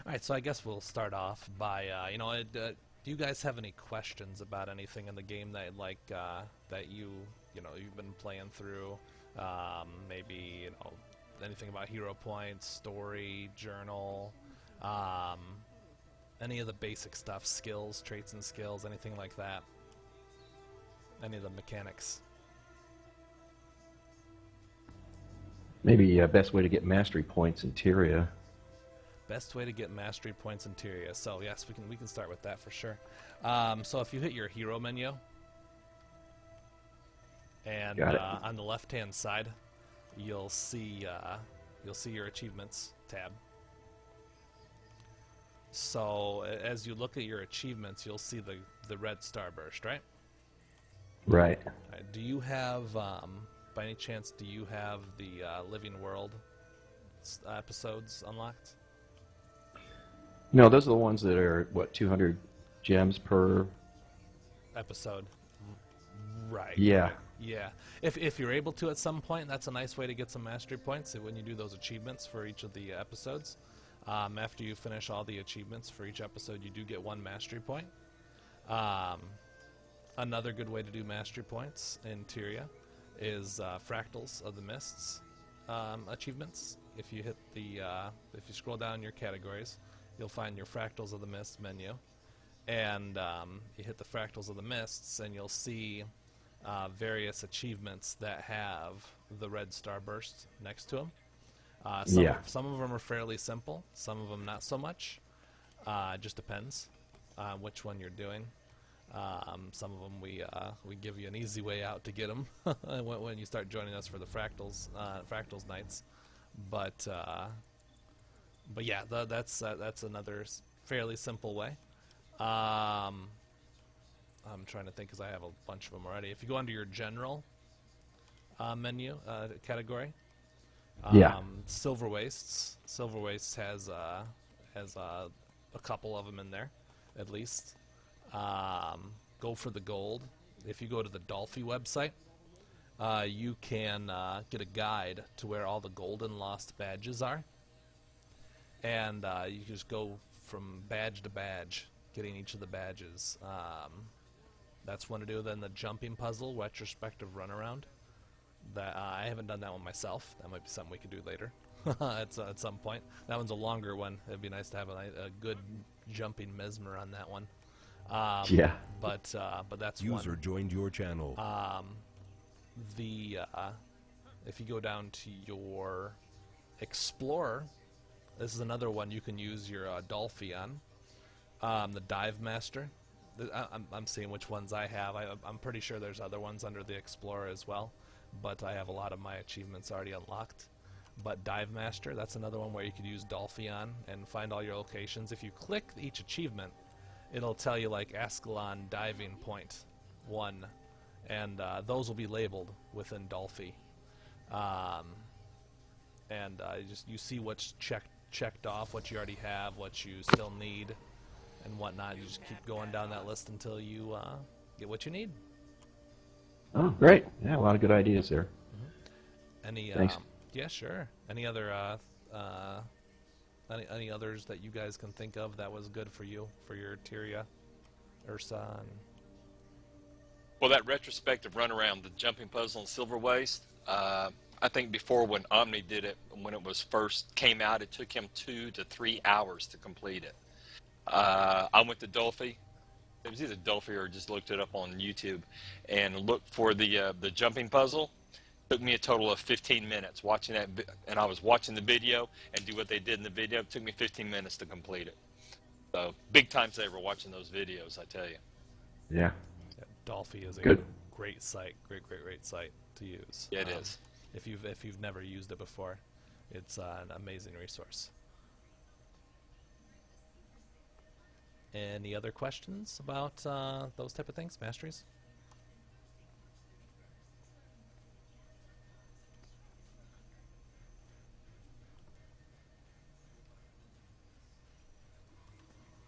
All right, so I guess we'll start off by, do you guys have any questions about anything in the game that, like, that you've been playing through? Maybe, anything about hero points, story, journal, um, any of the basic stuff, skills, traits and skills, anything like that? Any of the mechanics? Maybe best way to get mastery points in Tyria. Best way to get mastery points in Tyria. So yes, we can start with that for sure. So if you hit your hero menu, and on the left-hand side, you'll see your achievements tab. So as you look at your achievements, you'll see the red starburst, right? Right. Do you have, by any chance, do you have the Living World episodes unlocked? No, those are the ones that are, 200 gems per episode? Right. Yeah. Yeah. If you're able to at some point, that's a nice way to get some mastery points when you do those achievements for each of the episodes. After you finish all the achievements for each episode, you do get 1 mastery point. Another good way to do mastery points in Tyria is Fractals of the Mists achievements. If you hit if you scroll down your categories, you'll find your Fractals of the Mists menu, and you hit the Fractals of the Mists, and you'll see various achievements that have the red starburst next to them. Some of them are fairly simple, some of them not so much. It just depends which one you're doing. Some of them we give you an easy way out to get them when you start joining us for the Fractals nights. But yeah, that's another fairly simple way. I'm trying to think because I have a bunch of them already. If you go under your general menu category, Silver Wastes. Silver Wastes has a couple of them in there, at least. Go for the gold. If you go to the Dolphy website, you can get a guide to where all the golden lost badges are, and you can just go from badge to badge, getting each of the badges. That's one to do. Then the jumping puzzle, retrospective runaround. That I haven't done that one myself. That might be something we could do later at some point. That one's a longer one. It'd be nice to have a good jumping mesmer on that one. But that's one. User joined your channel. If you go down to your Explorer, this is another one you can use your Dolphy on. The Dive Master. I'm seeing which ones I have. I'm pretty sure there's other ones under the Explorer as well, but I have a lot of my achievements already unlocked. But Dive Master, that's another one where you could use Dolphy on and find all your locations. If you click each achievement, it'll tell you like Ascalon Diving Point 1, and those will be labeled within Dolphy. You see what's checked off, what you already have, what you still need, and whatnot. You just keep going down that list until you get what you need. Oh, great! Yeah, a lot of good ideas there. Mm-hmm. Thanks. Yeah, sure. Any other any others that you guys can think of that was good for you for your Tyria, Ursa? Well, that retrospective runaround, the jumping puzzle and Silver Waste. I think before when Omni did it, when it was first came out, it took him 2 to 3 hours to complete it. I went to Dolphy. It was either Dolphy or just looked it up on YouTube and looked for the jumping puzzle. Took me a total of 15 minutes watching that, and I was watching the video and do what they did in the video. It took me 15 minutes to complete it. So big time saver watching those videos, I tell you. Yeah. Dolphy is a great site, great site to use. Yeah, it is. If you've never used it before, it's an amazing resource. Any other questions about those type of things, masteries?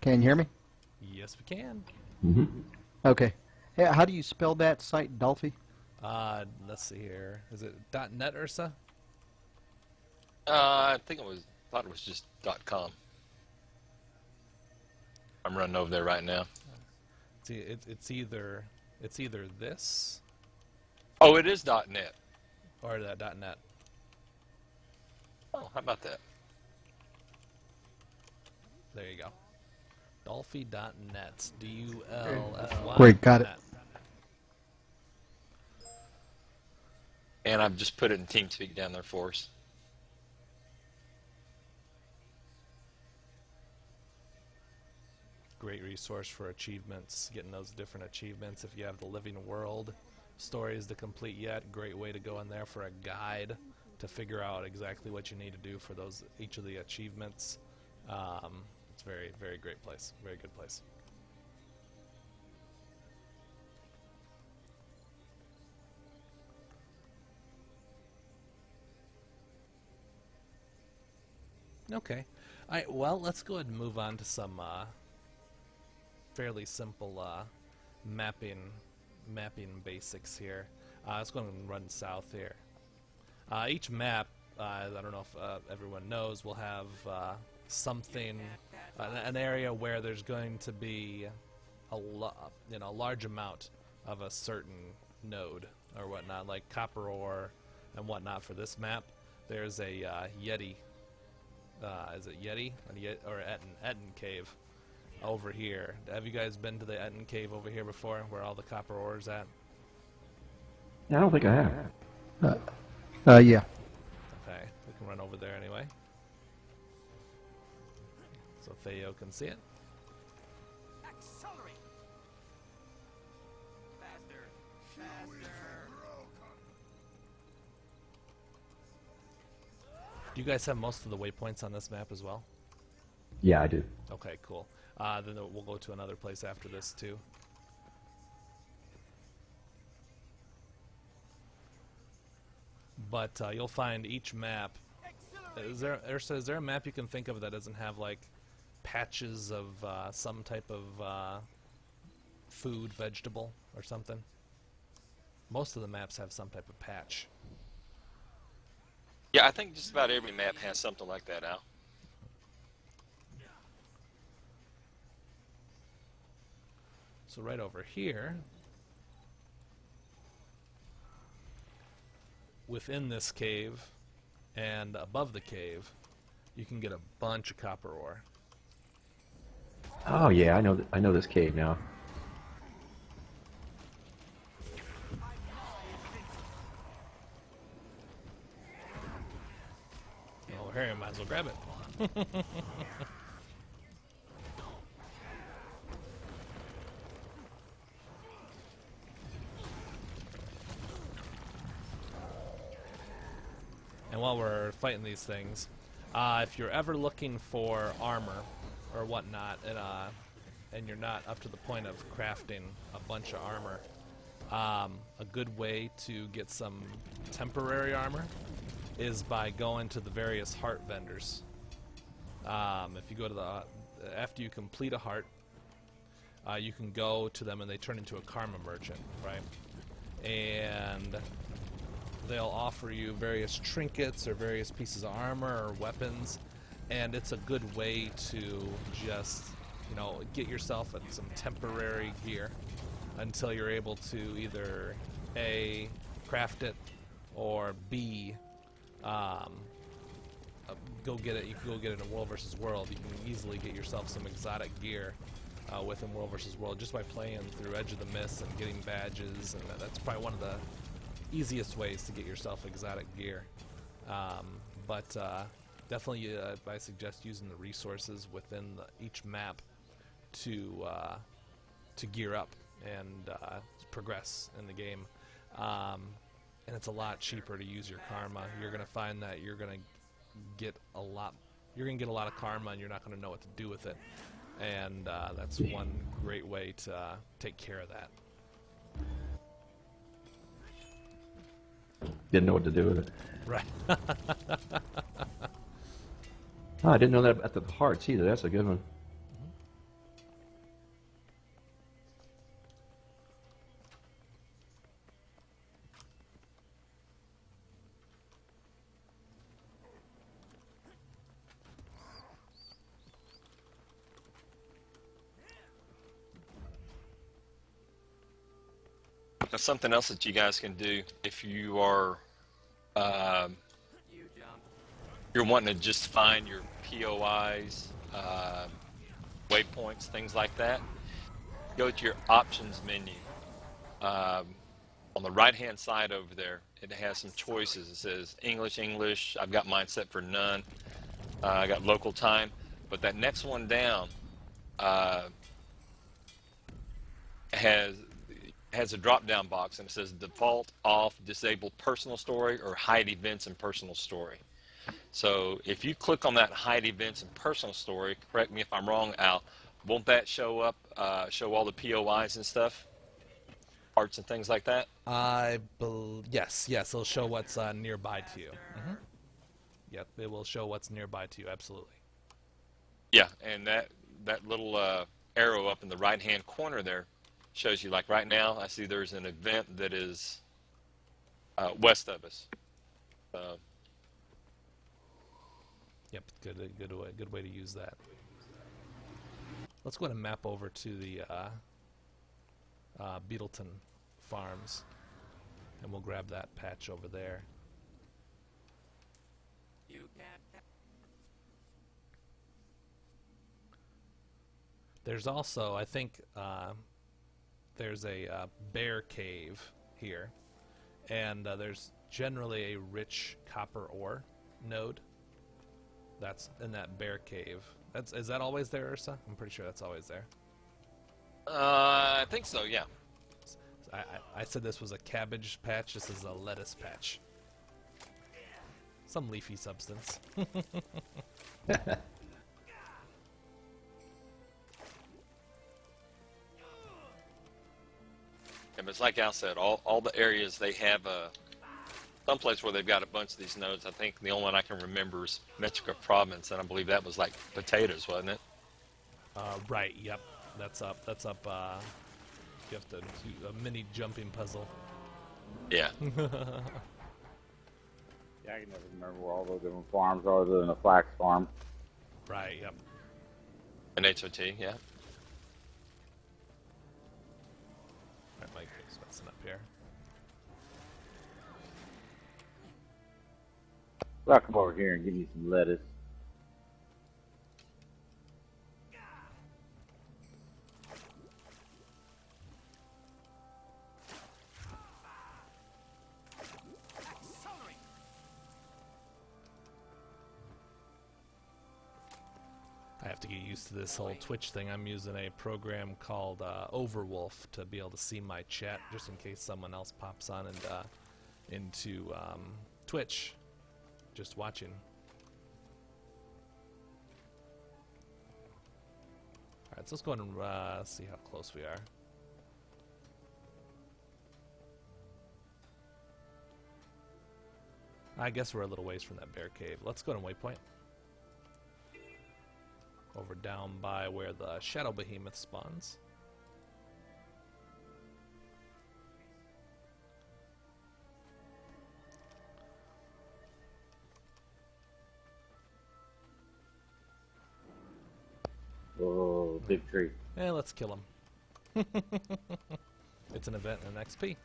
Can you hear me? Yes, we can. Mm-hmm. Okay. Hey, how do you spell that site, Dolphy? Let's see here. Is it .net, Ursa? I thought it was just .com. I'm running over there right now. See, it's either this Oh, it is .net. or that .net. Oh, how about that? There you go. Dolphy.net. DULFY. Great, got it. net. And I've just put it in TeamSpeak down there for us. Great resource for achievements, getting those different achievements. If you have the Living World stories to complete yet, great way to go in there for a guide to figure out exactly what you need to do for those each of the achievements. It's very, very great place. Very good place. Okay. All right, well, let's go ahead and move on to some fairly simple mapping basics here. Let's go and run south here. Each map, I don't know if everyone knows, will have something, an area where there's going to be a large amount of a certain node or whatnot, like copper ore and whatnot. For this map, there's a Yeti. Is it Yeti or Etten Cave over here? Have you guys been to the Etten Cave over here before, where all the copper ore is at? Yeah, I don't think I have. Yeah. Okay, we can run over there anyway, so Theo can see it. Accelerate. Faster. Faster. Do you guys have most of the waypoints on this map as well? Yeah, I do. Okay, cool. Then we'll go to another place after this too. But you'll find each map. Is there a map you can think of that doesn't have like patches of some type of food, vegetable, or something? Most of the maps have some type of patch. Yeah, I think just about every map has something like that, Al. So right over here, within this cave and above the cave, you can get a bunch of copper ore. Oh yeah, I know this cave now. Oh, here, might as well grab it. And while we're fighting these things, if you're ever looking for armor or whatnot, and you're not up to the point of crafting a bunch of armor, a good way to get some temporary armor is by going to the various heart vendors. If you go to after you complete a heart, you can go to them and they turn into a karma merchant, right? And they'll offer you various trinkets or various pieces of armor or weapons, and it's a good way to just, get yourself some temporary gear until you're able to either A, craft it, or B, go get it. You can go get it in World vs. World. You can easily get yourself some exotic gear within World vs. World just by playing through Edge of the Mist and getting badges, and that's probably one of the easiest ways to get yourself exotic gear. But definitely I suggest using the resources within each map to gear up and progress in the game. And it's a lot cheaper to use your karma. You're going to find that you're going to get a lot of karma and you're not going to know what to do with it. And that's one great way to take care of that. Didn't know what to do with it. Right. Oh, I didn't know that at the hearts either. That's a good one. something else that you guys can do if you are um, You jump. you're wanting to just find your POIs, waypoints, things like that. Go to your options menu. Um, on the right-hand side over there, it has some choices. It says English, English. I've got mine set for none. I got local time, but that next one down uh, has has a drop-down box, and it says default off, disable personal story, or hide events and personal story. So if you click on that hide events and personal story, correct me if I'm wrong, Al, won't that show up, show all the POIs and stuff, parts and things like that? Yes, it'll show what's nearby to you. Yep, it will show what's nearby to you. Absolutely. Yeah, and that little arrow up in the right-hand corner there shows you, like right now, I see there's an event that is west of us. Yep, good way to use that. Let's go ahead and map over to the Beetleton Farms, and we'll grab that patch over there. You can't. There's also, I think, there's a bear cave here, and there's generally a rich copper ore node that's in that bear cave. Is that always there, Ursa? I'm pretty sure that's always there. I think so, yeah. I said this was a cabbage patch. This is a lettuce patch. Some leafy substance. And it's like Al said, all the areas they have some place where they've got a bunch of these nodes. I think the only one I can remember is Mexico Province, and I believe that was like potatoes, wasn't it? Right. Yep. That's up. You have to do a mini jumping puzzle. Yeah. Yeah, I can never remember where all those different farms are other than a flax farm. Right. Yep. An HOT, yeah. Right, Mike is messing up here. Well, come over here and give me some lettuce. Accelerate. I have to get used to this whole Twitch thing. I'm using a program called Overwolf to be able to see my chat, just in case someone else pops on and into Twitch, just watching. All right, so let's go ahead and see how close we are. I guess we're a little ways from that bear cave. Let's go to waypoint. Over down by where the Shadow Behemoth spawns. Oh, big tree. Eh, let's kill him. It's an event and an XP.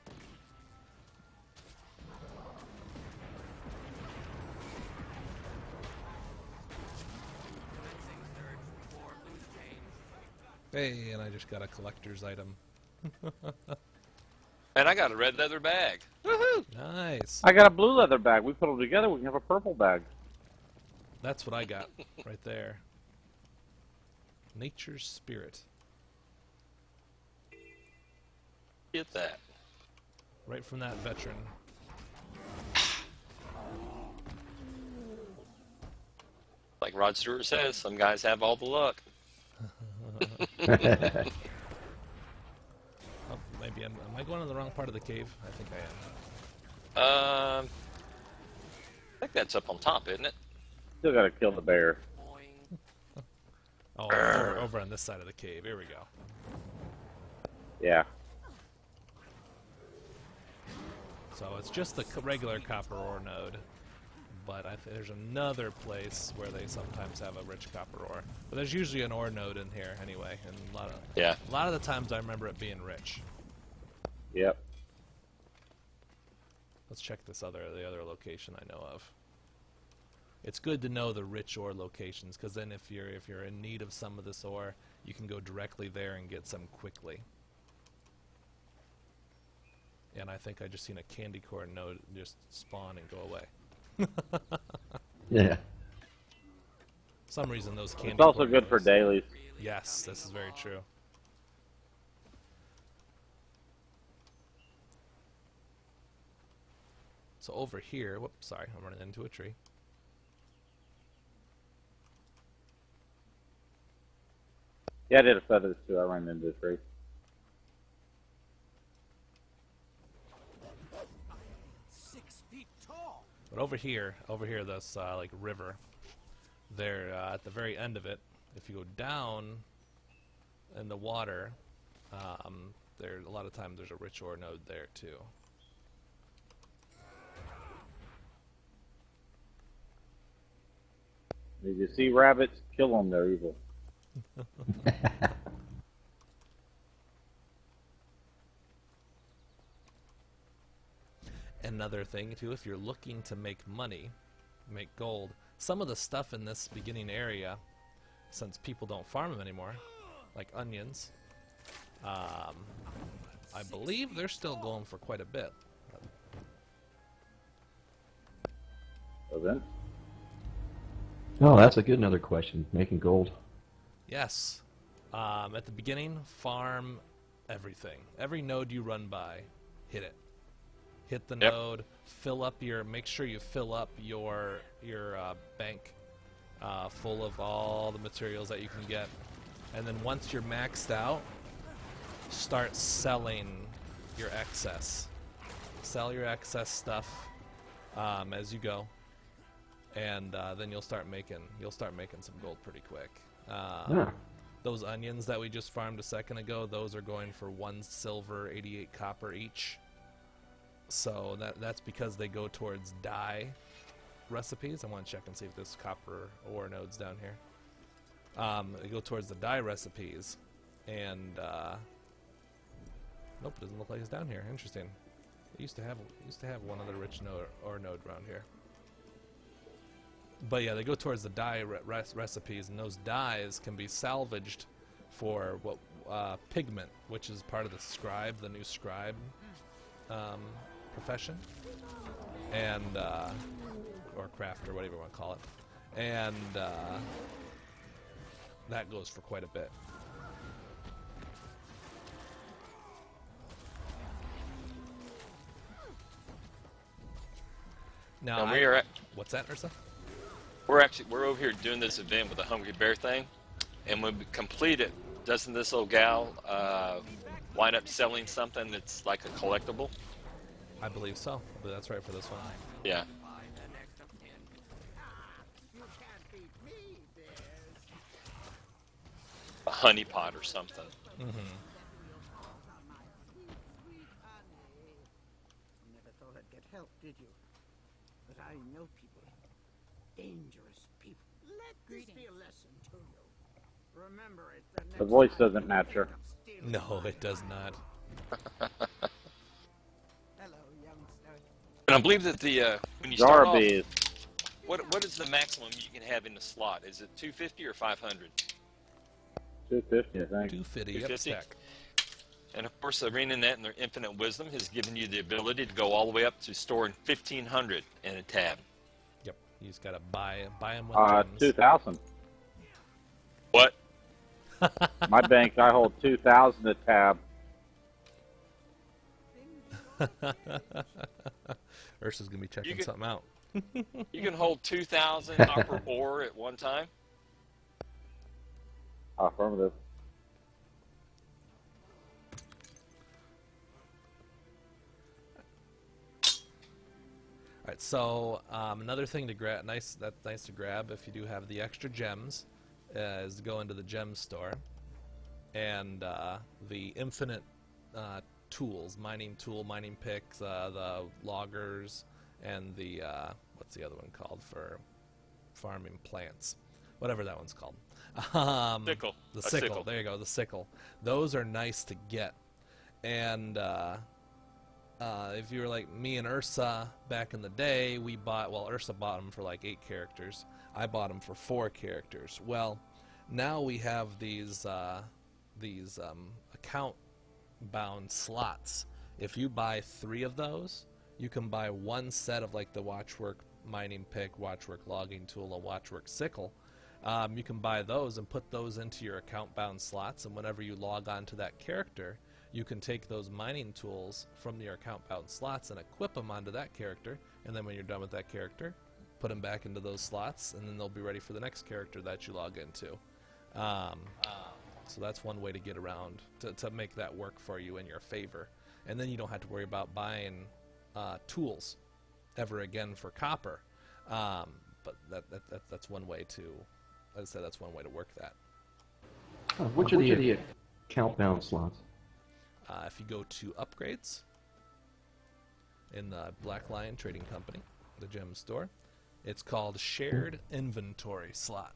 Fencing surge for loose chains. Hey, and I just got a collector's item. And I got a red leather bag. Nice. I got a blue leather bag. We put them together, we can have a purple bag. That's what I got right there. Nature's Spirit. Get that. Right from that veteran. Like Rod Stewart says, some guys have all the luck. Oh, maybe am I going to the wrong part of the cave? I think I am. I think that's up on top, isn't it? Still gotta kill the bear. Boing. Oh, over on this side of the cave. Here we go. Yeah. So it's just the regular copper ore node, but there's another place where they sometimes have a rich copper ore. But there's usually an ore node in here anyway, and a lot of the times I remember it being rich. Yep. Let's check the other location I know of. It's good to know the rich ore locations, because then if you're in need of some of this ore, you can go directly there and get some quickly. And I think I just seen a candy corn node just spawn and go away. Yeah. Some reason those candy It's also corn good for nodes- dailies. Yes, this is very true. So over here, whoops, sorry, I'm running into a tree. Yeah, I did a set of this too. I ran into a tree. But over here, this like river, there at the very end of it, if you go down in the water, there a lot of times there's a rich ore node there too. If you see rabbits, kill them. They're evil. Another thing too, if you're looking to make money, make gold, some of the stuff in this beginning area, since people don't farm them anymore, like onions, I believe they're still going for quite a bit. So then, Oh, that's a good another question. Making gold. Yes. At the beginning, farm everything. Every node you run by, hit it. Hit the Yep. node. Make sure you fill up your bank full of all the materials that you can get, and then once you're maxed out, start selling your excess. Sell your excess stuff as you go, and then you'll start making some gold pretty quick. Yeah. Those onions that we just farmed a second ago, those are going for 1 silver, 88 copper each. So that's because they go towards dye recipes. I want to check and see if there's copper ore nodes down here. They go towards the dye recipes, and nope, doesn't look like it's down here. Interesting. They used to have one other rich node ore node around here. But yeah, they go towards the dye recipes, and those dyes can be salvaged for pigment, which is part of the scribe, the new scribe profession, and or craft, or whatever you want to call it, and that goes for quite a bit. Now, And we are what's that, Ursa? we're over here doing this event with the Hungry Bear thing, and when we complete it, doesn't this little gal wind up selling something that's like a collectible? I believe so. I believe that's right for this one. Yeah. A honey pot or something. Mm-hmm. Never thought I'd get help, did you? But I know people. Dangerous people. Let this be a lesson to you. Remember it. the voice doesn't match her. No, it does not. Hello, youngster. And I believe that the when you start off, Darby is what is the maximum you can have in the slot? Is it 250 or 500? 250, I think. 250, yep, 250? stack. And of course, ArenaNet and their infinite wisdom has given you the ability to go all the way up to storing 1,500 in a tab. Yep, you just gotta buy them with gems. 2,000. What? My bank, I hold 2,000 a tab. Ursa's gonna be checking can- something out. You can hold 2,000 copper ore at one time. Affirmative. All right, so another thing to grab, that's nice to grab if you do have the extra gems, is to go into the gem store, and the infinite tools, mining picks, the loggers, and the what's the other one called for farming plants, whatever that one's called. Sickle. The A sickle. sickle. There you go. The sickle. Those are nice to get, and if you were like me and Ursa back in the day, we bought, well, Ursa bought them for like 8 characters. I bought them for 4 characters. Well, now we have these account-bound slots. If you buy 3 of those, you can buy 1 set of like the Watchwork mining pick, Watchwork logging tool, and Watchwork sickle. You can buy those and put those into your account-bound slots, and whenever you log on to that character, you can take those mining tools from your account-bound slots and equip them onto that character, and then when you're done with that character, put them back into those slots, and then they'll be ready for the next character that you log into. So that's one way to get around, to make that work for you in your favor. And then you don't have to worry about buying tools ever again for copper. But that's one way to, as I said, that's one way to work that. Which are the account-bound slots? If you go to upgrades in the Black Lion Trading Company, the gem store, it's called Shared Inventory Slot.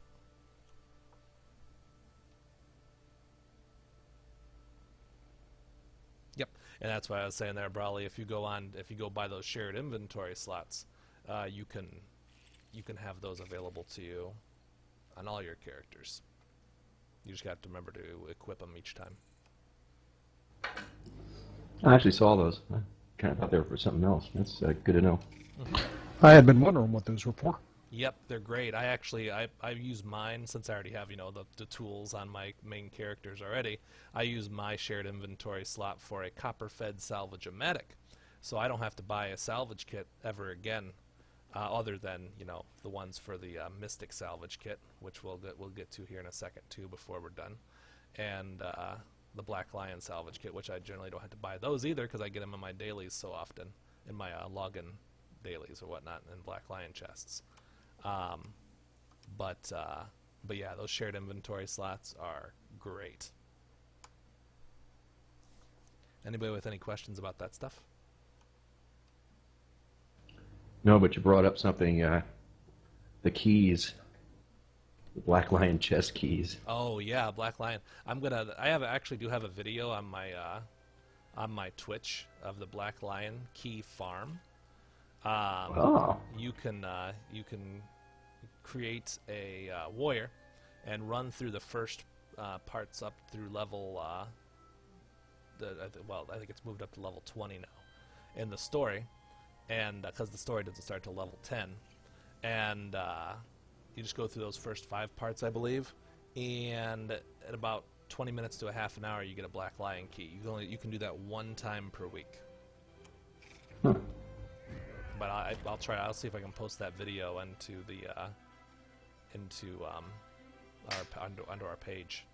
Yep, and that's why I was saying there, Brawley. If you go buy those shared inventory slots, you can have those available to you on all your characters. You just got to remember to equip them each time. I actually saw those. I kind of thought they were for something else. That's good to know. I had been wondering what those were for. Yep, they're great. I use mine since I already have the tools on my main characters already. I use my shared inventory slot for a copper-fed salvage-o-matic, so I don't have to buy a salvage kit ever again, other than the ones for the Mystic salvage kit, which we'll get to here in a second too before we're done, and the Black Lion salvage kit, which I generally don't have to buy those either because I get them in my dailies so often, in my login dailies or whatnot, in Black Lion chests. But yeah, those shared inventory slots are great. Anybody with any questions about that stuff? No, but you brought up something, the keys, the Black Lion chess keys. Oh yeah, Black Lion. I actually do have a video on my Twitch of the Black Lion key farm. You can create a warrior and run through the first parts up through level. I think it's moved up to level 20 now in the story, and because the story doesn't start till level 10, and you just go through those first 5 parts, I believe, and at about 20 minutes to a half an hour, you get a Black Lion key. You can do that 1 time per week. But I'll try. I'll see if I can post that video into the onto our page.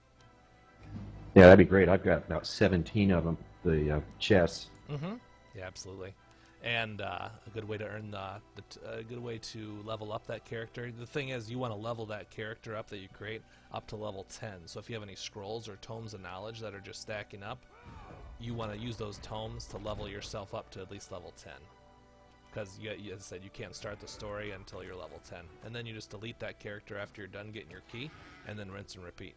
Yeah, that'd be great. I've got about 17 of them. The chess. Mm-hmm. Yeah, absolutely. And a good way to earn a good way to level up that character. The thing is, you want to level that character up that you create up to level 10. So if you have any scrolls or tomes of knowledge that are just stacking up, you want to use those tomes to level yourself up to at least level 10. Because, as I said, you can't start the story until you're level 10. And then you just delete that character after you're done getting your key, and then rinse and repeat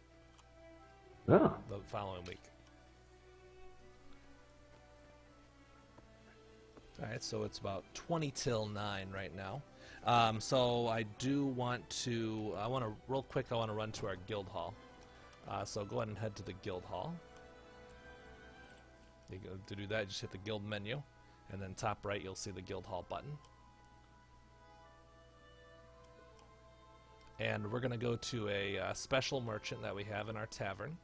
Oh. the following week. Alright, so it's about 20 till 9 right now. So I do want to, real quick, I want to run to our guild hall. So go ahead and head to the guild hall. To do that, just hit the guild menu. And then top right, you'll see the guild hall button. And we're going to go to a special merchant that we have in our tavern.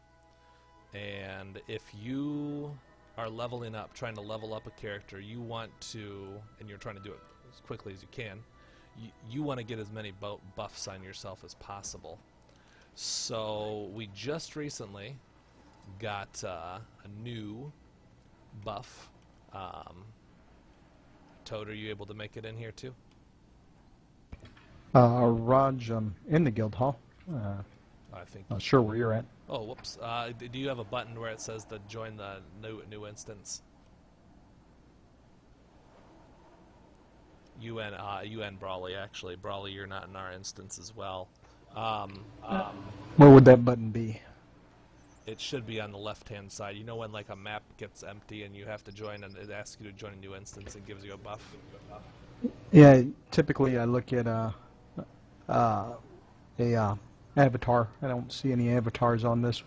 And if you are leveling up, trying to level up a character, you want to, and you're trying to do it as quickly as you can, you want to get as many buffs on yourself as possible. So we just recently got a new buff. Toad, are you able to make it in here too? Raj, in the guild hall. I think. Not sure where you're at. Oh, whoops. Do you have a button where it says to join the new instance? UN Brawley, actually. Brawley, you're not in our instance as well. Where would that button be? It should be on the left-hand side. You know when like a map gets empty and you have to join, and it asks you to join a new instance and gives you a buff. Yeah, typically I look at avatar. I don't see any avatars on this.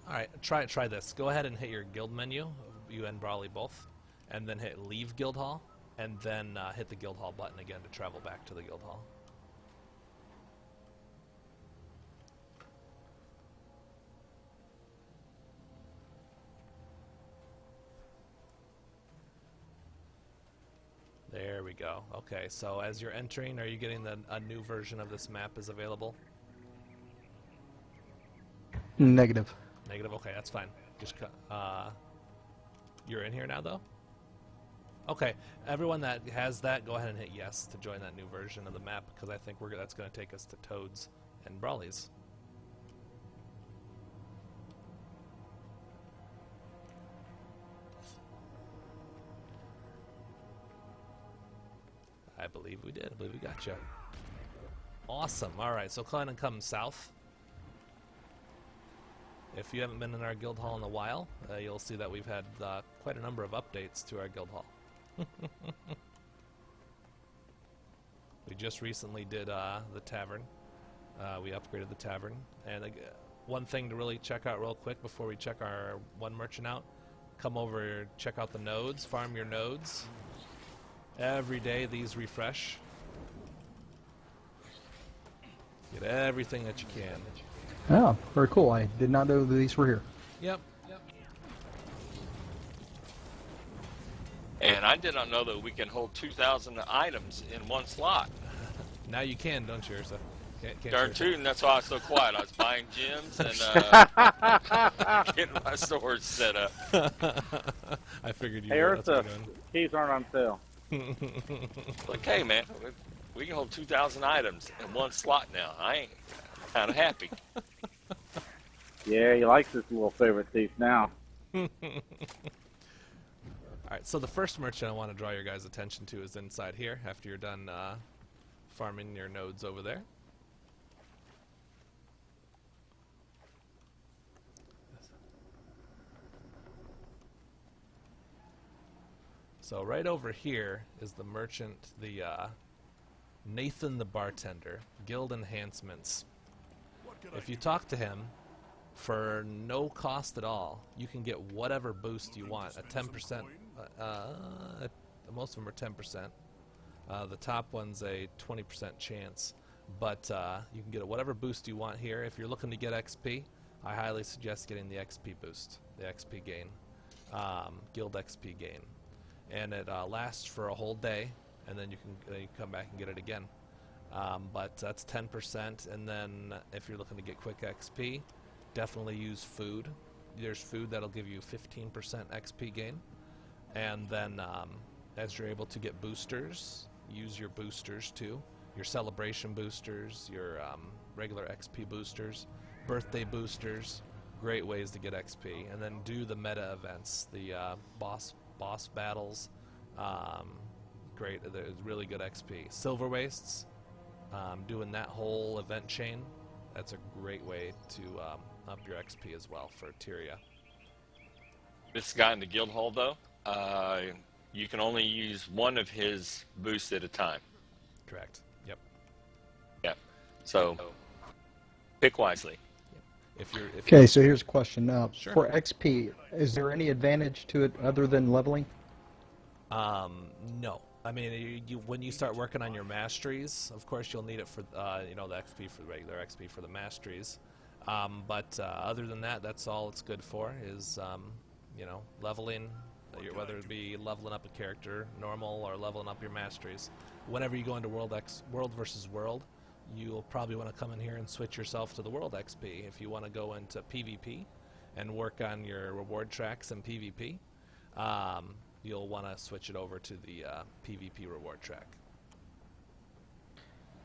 All right, try this. Go ahead and hit your guild menu, you and Brawley both, and then hit Leave Guild Hall, and then hit the Guild Hall button again to travel back to the Guild Hall. There we go. Okay, so as you're entering, are you getting a new version of this map is available? Negative. Negative? Okay, that's fine. Just you're in here now, though? Okay, everyone that has that, go ahead and hit yes to join that new version of the map, because I think that's going to take us to Toads and Brawlies. I believe we did. I believe we got you. Awesome. All right, so go ahead and come south. If you haven't been in our guild hall in a while, you'll see that we've had quite a number of updates to our guild hall. We just recently did the tavern. We upgraded the tavern. And one thing to really check out real quick before we check our one merchant out, come over, check out the nodes, farm your nodes. Every day these refresh. Get everything that you can. Oh, very cool. I did not know that these were here. Yep. And I did not know that we can hold 2,000 items in one slot. Now you can, don't you, Ursa? Can't Darn you? tootin', that's why I was so quiet. I was buying gems and getting my storage set up. I figured you Hey, were. That's what Ursa, you're doing. keys aren't on sale. Like, hey, man, we can hold 2,000 items in one slot now. I ain't kind of happy. Yeah, he likes his little favorite thief now. Alright, so the first merchant I want to draw your guys' attention to is inside here, after you're done farming your nodes over there. So right over here is the merchant, the Nathan the bartender, guild enhancements. If you talk to him, for no cost at all, you can get whatever boost you want. A 10%, most of them are 10%. The top one's a 20% chance. But you can get whatever boost you want here. If you're looking to get XP, I highly suggest getting the XP boost, the XP gain, guild XP gain. And it lasts for a whole day, and then you can come back and get it again. But that's 10%, and then if you're looking to get quick XP, definitely use food. There's food that'll give you 15% XP gain. And then as you're able to get boosters, use your boosters too. Your celebration boosters, your regular XP boosters, birthday boosters, great ways to get XP. And then do the meta events, the boss battles, great, there's really good XP. Silver wastes, doing that whole event chain, that's a great way to up your XP as well for Tyria. This guy in the guild hall, though, you can only use one of his boosts at a time. Correct. Yep. Yeah. So pick wisely. If you're Okay, so here's a question. Sure. For XP, is there any advantage to it other than leveling? no. I mean, when you start working on your masteries, of course you'll need it for the XP for the regular XP for the masteries. But other than that, that's all it's good for is leveling, whether it be leveling up a character normal or leveling up your masteries. Whenever you go into world versus world, you'll probably want to come in here and switch yourself to the world XP. If you want to go into PvP and work on your reward tracks in PvP, you'll want to switch it over to the PvP reward track.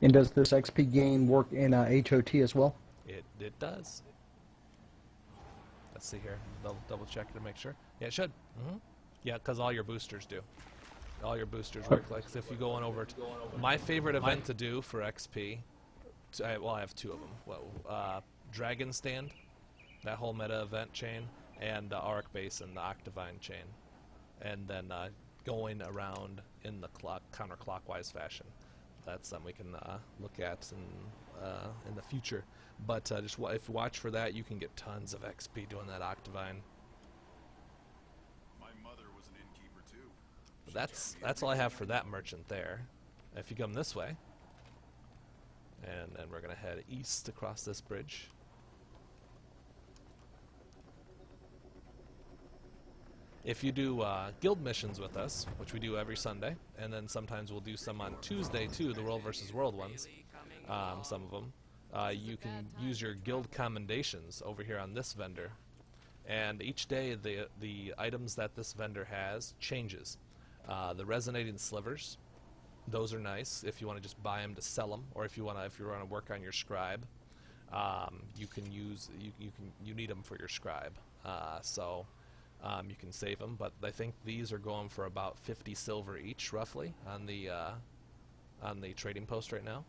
And does this XP gain work in HOT as well? It does. Let's see here. Double check to make sure. Yeah, it should. Yeah, because all your boosters do. All your boosters work. Like if you go on over to my favorite event to do for XP. I have two of them. Dragon Stand. that whole meta event chain, and Auric Basin, the Octavine chain, and then going around in the counterclockwise fashion. That's something we can look at in the future. But just if you watch for that, you can get tons of XP doing that Octavine. My mother was an innkeeper too. But that's all I have for that merchant there. If you come this way, and then we're gonna head east across this bridge. If you do guild missions with us, which we do every Sunday, and then sometimes we'll do some on Tuesday too, the World versus World ones, some of them, you can use your guild commendations over here on this vendor. And each day the items that this vendor has changes. The resonating slivers, those are nice if you want to just buy them to sell them, or if you want to work on your scribe, you can use you need them for your scribe. You can save them, but I think these are going for about 50 silver each, roughly, on the trading post right now.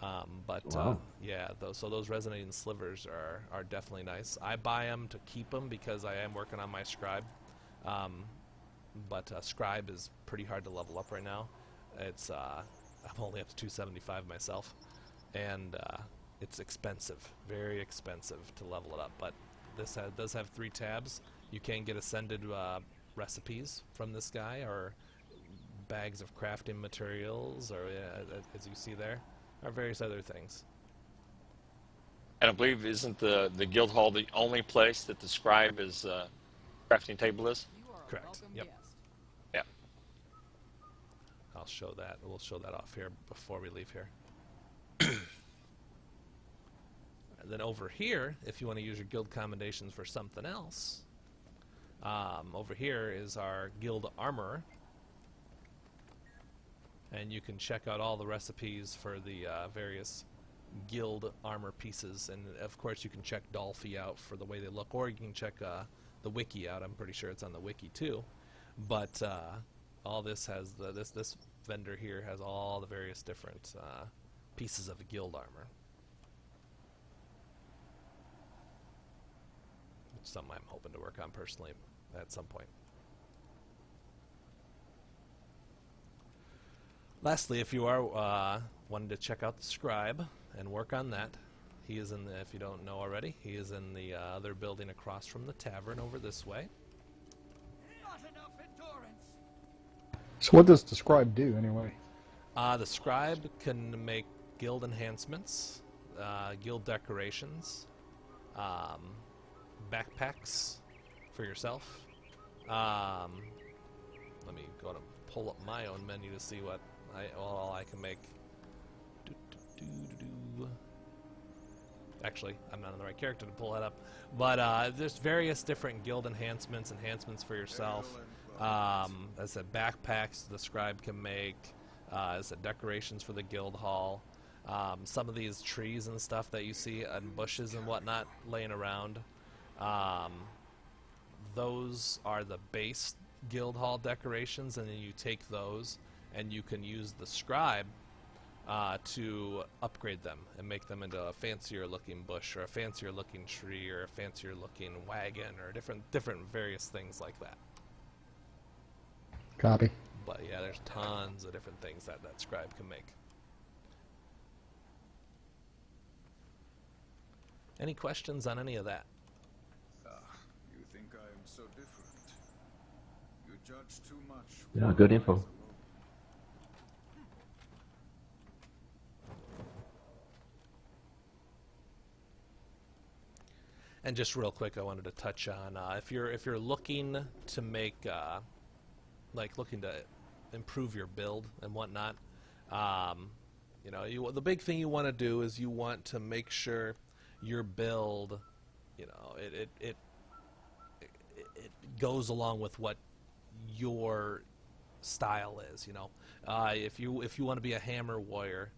Wow. Yeah, so those resonating slivers are definitely nice. I buy them to keep them because I am working on my scribe, but scribe is pretty hard to level up right now. It's I'm only up to 275 myself, and it's expensive, very expensive to level it up. But this does have 3 tabs. You can get ascended recipes from this guy, or bags of crafting materials, or as you see there, or various other things. And I believe isn't the guild hall the only place that the scribe is crafting table is? Correct. Yep. Yeah. I'll show that. We'll show that off here before we leave here. And then over here, if you want to use your guild commendations for something else, over here is our guild armor, and you can check out all the recipes for the various guild armor pieces, and of course you can check Dolphy out for the way they look, or you can check the wiki out. I'm pretty sure it's on the wiki too, but all this has this vendor here has all the various different pieces of guild armor. Something I'm hoping to work on personally at some point. Lastly, if you are wanting to check out the scribe and work on that, he is in the, if you don't know already, he is in the other building across from the tavern over this way. Not enough endurance. So what does the scribe do anyway? The scribe can make guild enhancements, guild decorations, backpacks for yourself. Let me go to pull up my own menu to see what all I can make. Actually, I'm not on the right character to pull that up. But there's various different guild enhancements for yourself. As I said, backpacks the scribe can make. As I said, decorations for the guild hall. Some of these trees and stuff that you see and bushes and whatnot laying around. Those are the base guild hall decorations, and then you take those and you can use the scribe to upgrade them and make them into a fancier looking bush, or a fancier looking tree, or a fancier looking wagon, or different various things like that. Copy. But yeah, there's tons of different things that scribe can make. Any questions on any of that? You think I am so different? You judge too much. Yeah, good info. And just real quick, I wanted to touch on if you're looking to make looking to improve your build and whatnot, the big thing you want to do is you want to make sure your build, it goes along with what your style is. If you want to be a hammer warrior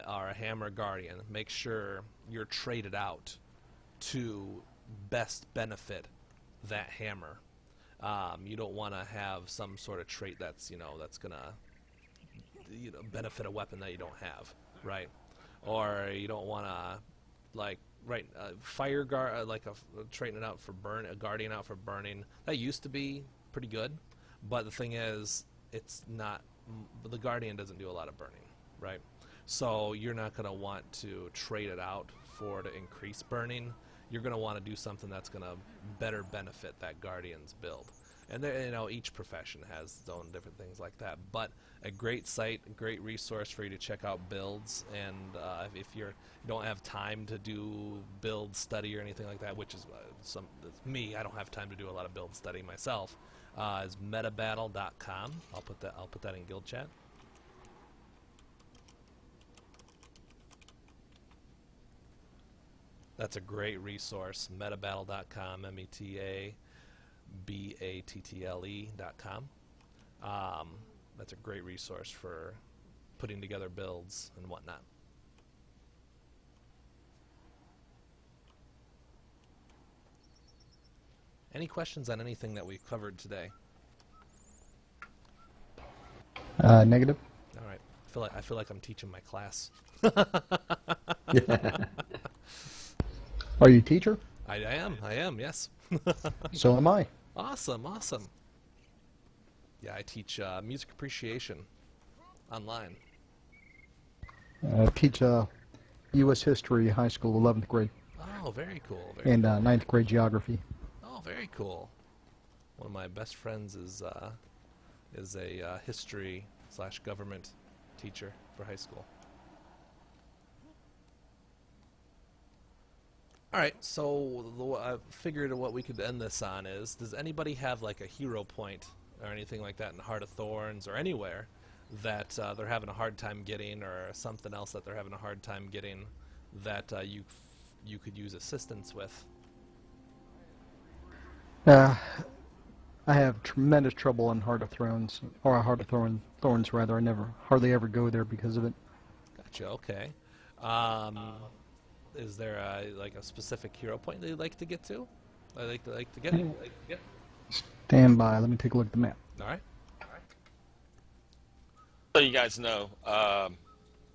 or a hammer guardian, make sure you're traded out to best benefit that hammer. You don't want to have some sort of trait that's gonna benefit a weapon that you don't have, right? Or you don't want to right, like a training out for a guardian out for burning. That used to be pretty good, but the thing is, it's not. The guardian doesn't do a lot of burning, right? So you're not going to want to trade it out to increase burning. You're going to want to do something that's going to better benefit that guardian's build. And each profession has its own different things like that. But a great site, a great resource for you to check out builds. And if you don't have time to do build study or anything like that, which is me, I don't have time to do a lot of build study myself. Is metabattle.com. I'll put that in guild chat. That's a great resource. Metabattle.com. metabattle.com. That's a great resource for putting together builds and whatnot. Any questions on anything that we've covered today? Negative. All right. I feel like I'm teaching my class. Are you a teacher? I am, yes. So am I. Awesome. Yeah, I teach music appreciation online. I teach U.S. history, high school, 11th grade. Oh, very cool. And 9th grade geography. Oh, very cool. One of my best friends is a history/government teacher for high school. All right, so I figured what we could end this on is, does anybody have like a hero point or anything like that in Heart of Thorns or anywhere that they're having a hard time getting, or something else that they're having a hard time getting that you could use assistance with? I have tremendous trouble in Heart of Thrones, or Heart of Thorns rather. I hardly ever go there because of it. Gotcha. Okay. Is there a specific hero point that you'd like to get to? I like to get. Stand by. Let me take a look at the map. All right. So you guys know,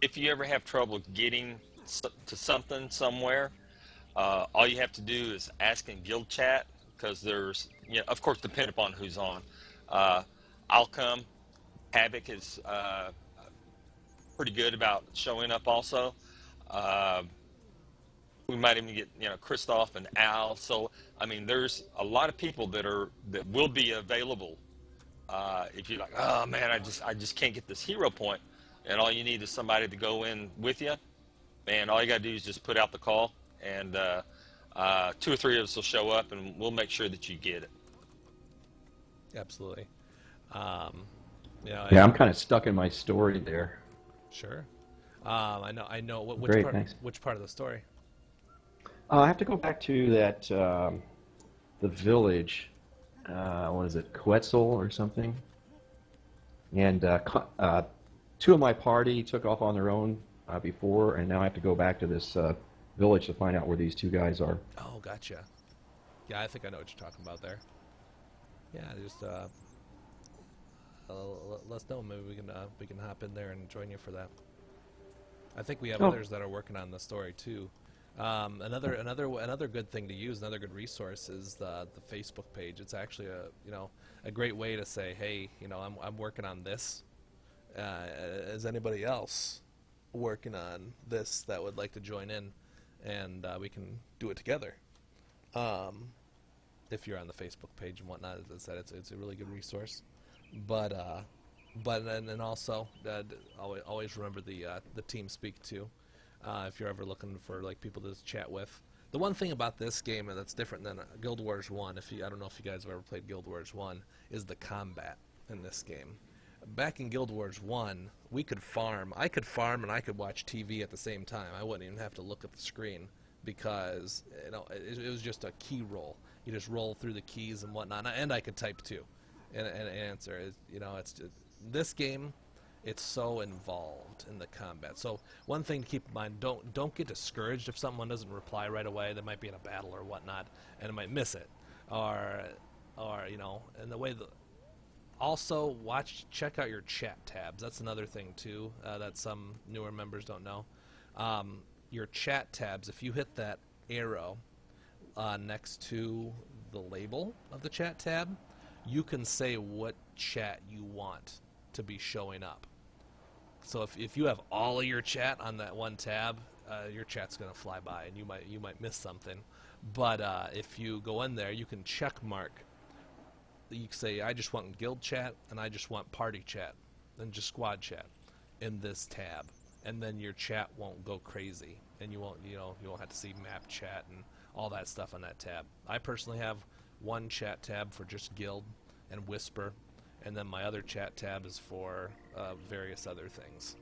if you ever have trouble getting to something somewhere, all you have to do is ask in guild chat, because there's, of course, depending upon who's on. I'll come. Havoc is pretty good about showing up also. We might even get, Christoph and Al. So, I mean, there's a lot of people that will be available. If you're like, oh man, I just can't get this hero point, and all you need is somebody to go in with you, man, all you gotta do is just put out the call, and 2 or 3 of us will show up, and we'll make sure that you get it. Absolutely. I'm kind of stuck in my story there. Sure. I know. Great, thanks. Which part of the story? I have to go back to that the village. What is it, Quetzal or something? And 2 of my party took off on their own before, and now I have to go back to this village to find out where these 2 guys are. Oh, gotcha. Yeah, I think I know what you're talking about there. Yeah, just let us know. Maybe we can hop in there and join you for that. I think we have others that are working on the story too. Another good thing to use, another good resource is the Facebook page. It's actually a great way to say, hey, I'm working on this. Is anybody else working on this that would like to join in, and we can do it together. If you're on the Facebook page and whatnot, as I said, it's a really good resource. But also always remember the team speak too. If you're ever looking for people to chat with. The one thing about this game that's different than Guild Wars 1, I don't know if you guys have ever played Guild Wars 1, is the combat in this game. Back in Guild Wars 1, we could farm. I could farm and I could watch TV at the same time. I wouldn't even have to look at the screen because it was just a key roll. You just roll through the keys and whatnot, and I could type too and answer. It's just, this game. It's so involved in the combat. So one thing to keep in mind: don't get discouraged if someone doesn't reply right away. They might be in a battle or whatnot, and might miss it, or and the way the. Also, check out your chat tabs. That's another thing too that some newer members don't know. Your chat tabs. If you hit that arrow next to the label of the chat tab, you can say what chat you want to be showing up. So if you have all of your chat on that one tab, your chat's going to fly by, and you might miss something. But if you go in there, you can check mark. You can say, I just want guild chat, and I just want party chat, and just squad chat in this tab, and then your chat won't go crazy, and you won't have to see map chat and all that stuff on that tab. I personally have one chat tab for just guild and whisper, and then my other chat tab is for various other things.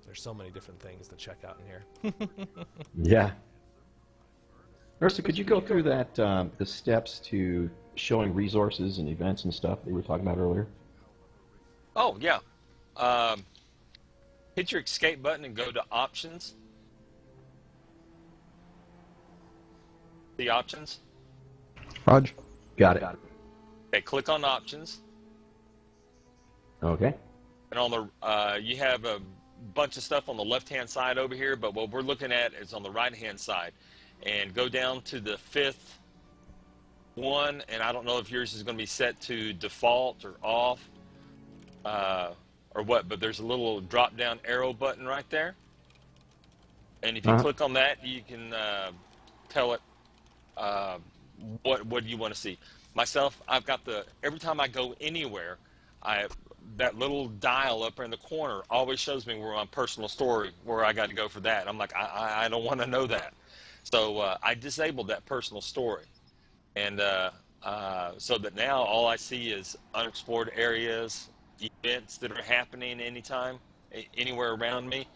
There's so many different things to check out in here. Yeah. Ursa, could you go through that the steps to showing resources and events and stuff that we were talking about earlier? Oh, yeah. Hit your escape button and go to options. The options. Raj? Got it. Okay, click on options. Okay. And on the you have a bunch of stuff on the left-hand side over here, but what we're looking at is on the right-hand side. And go down to the 5th one, and I don't know if yours is going to be set to default or off or what, but there's a little drop-down arrow button right there. And if you click on that, you can tell it what do you want to see. Myself, I've got every time I go anywhere, that little dial up in the corner always shows me where my personal story, where I got to go for that. I'm like, I don't want to know that. So I disabled that personal story. And so that now all I see is unexplored areas, events that are happening anytime, anywhere around me.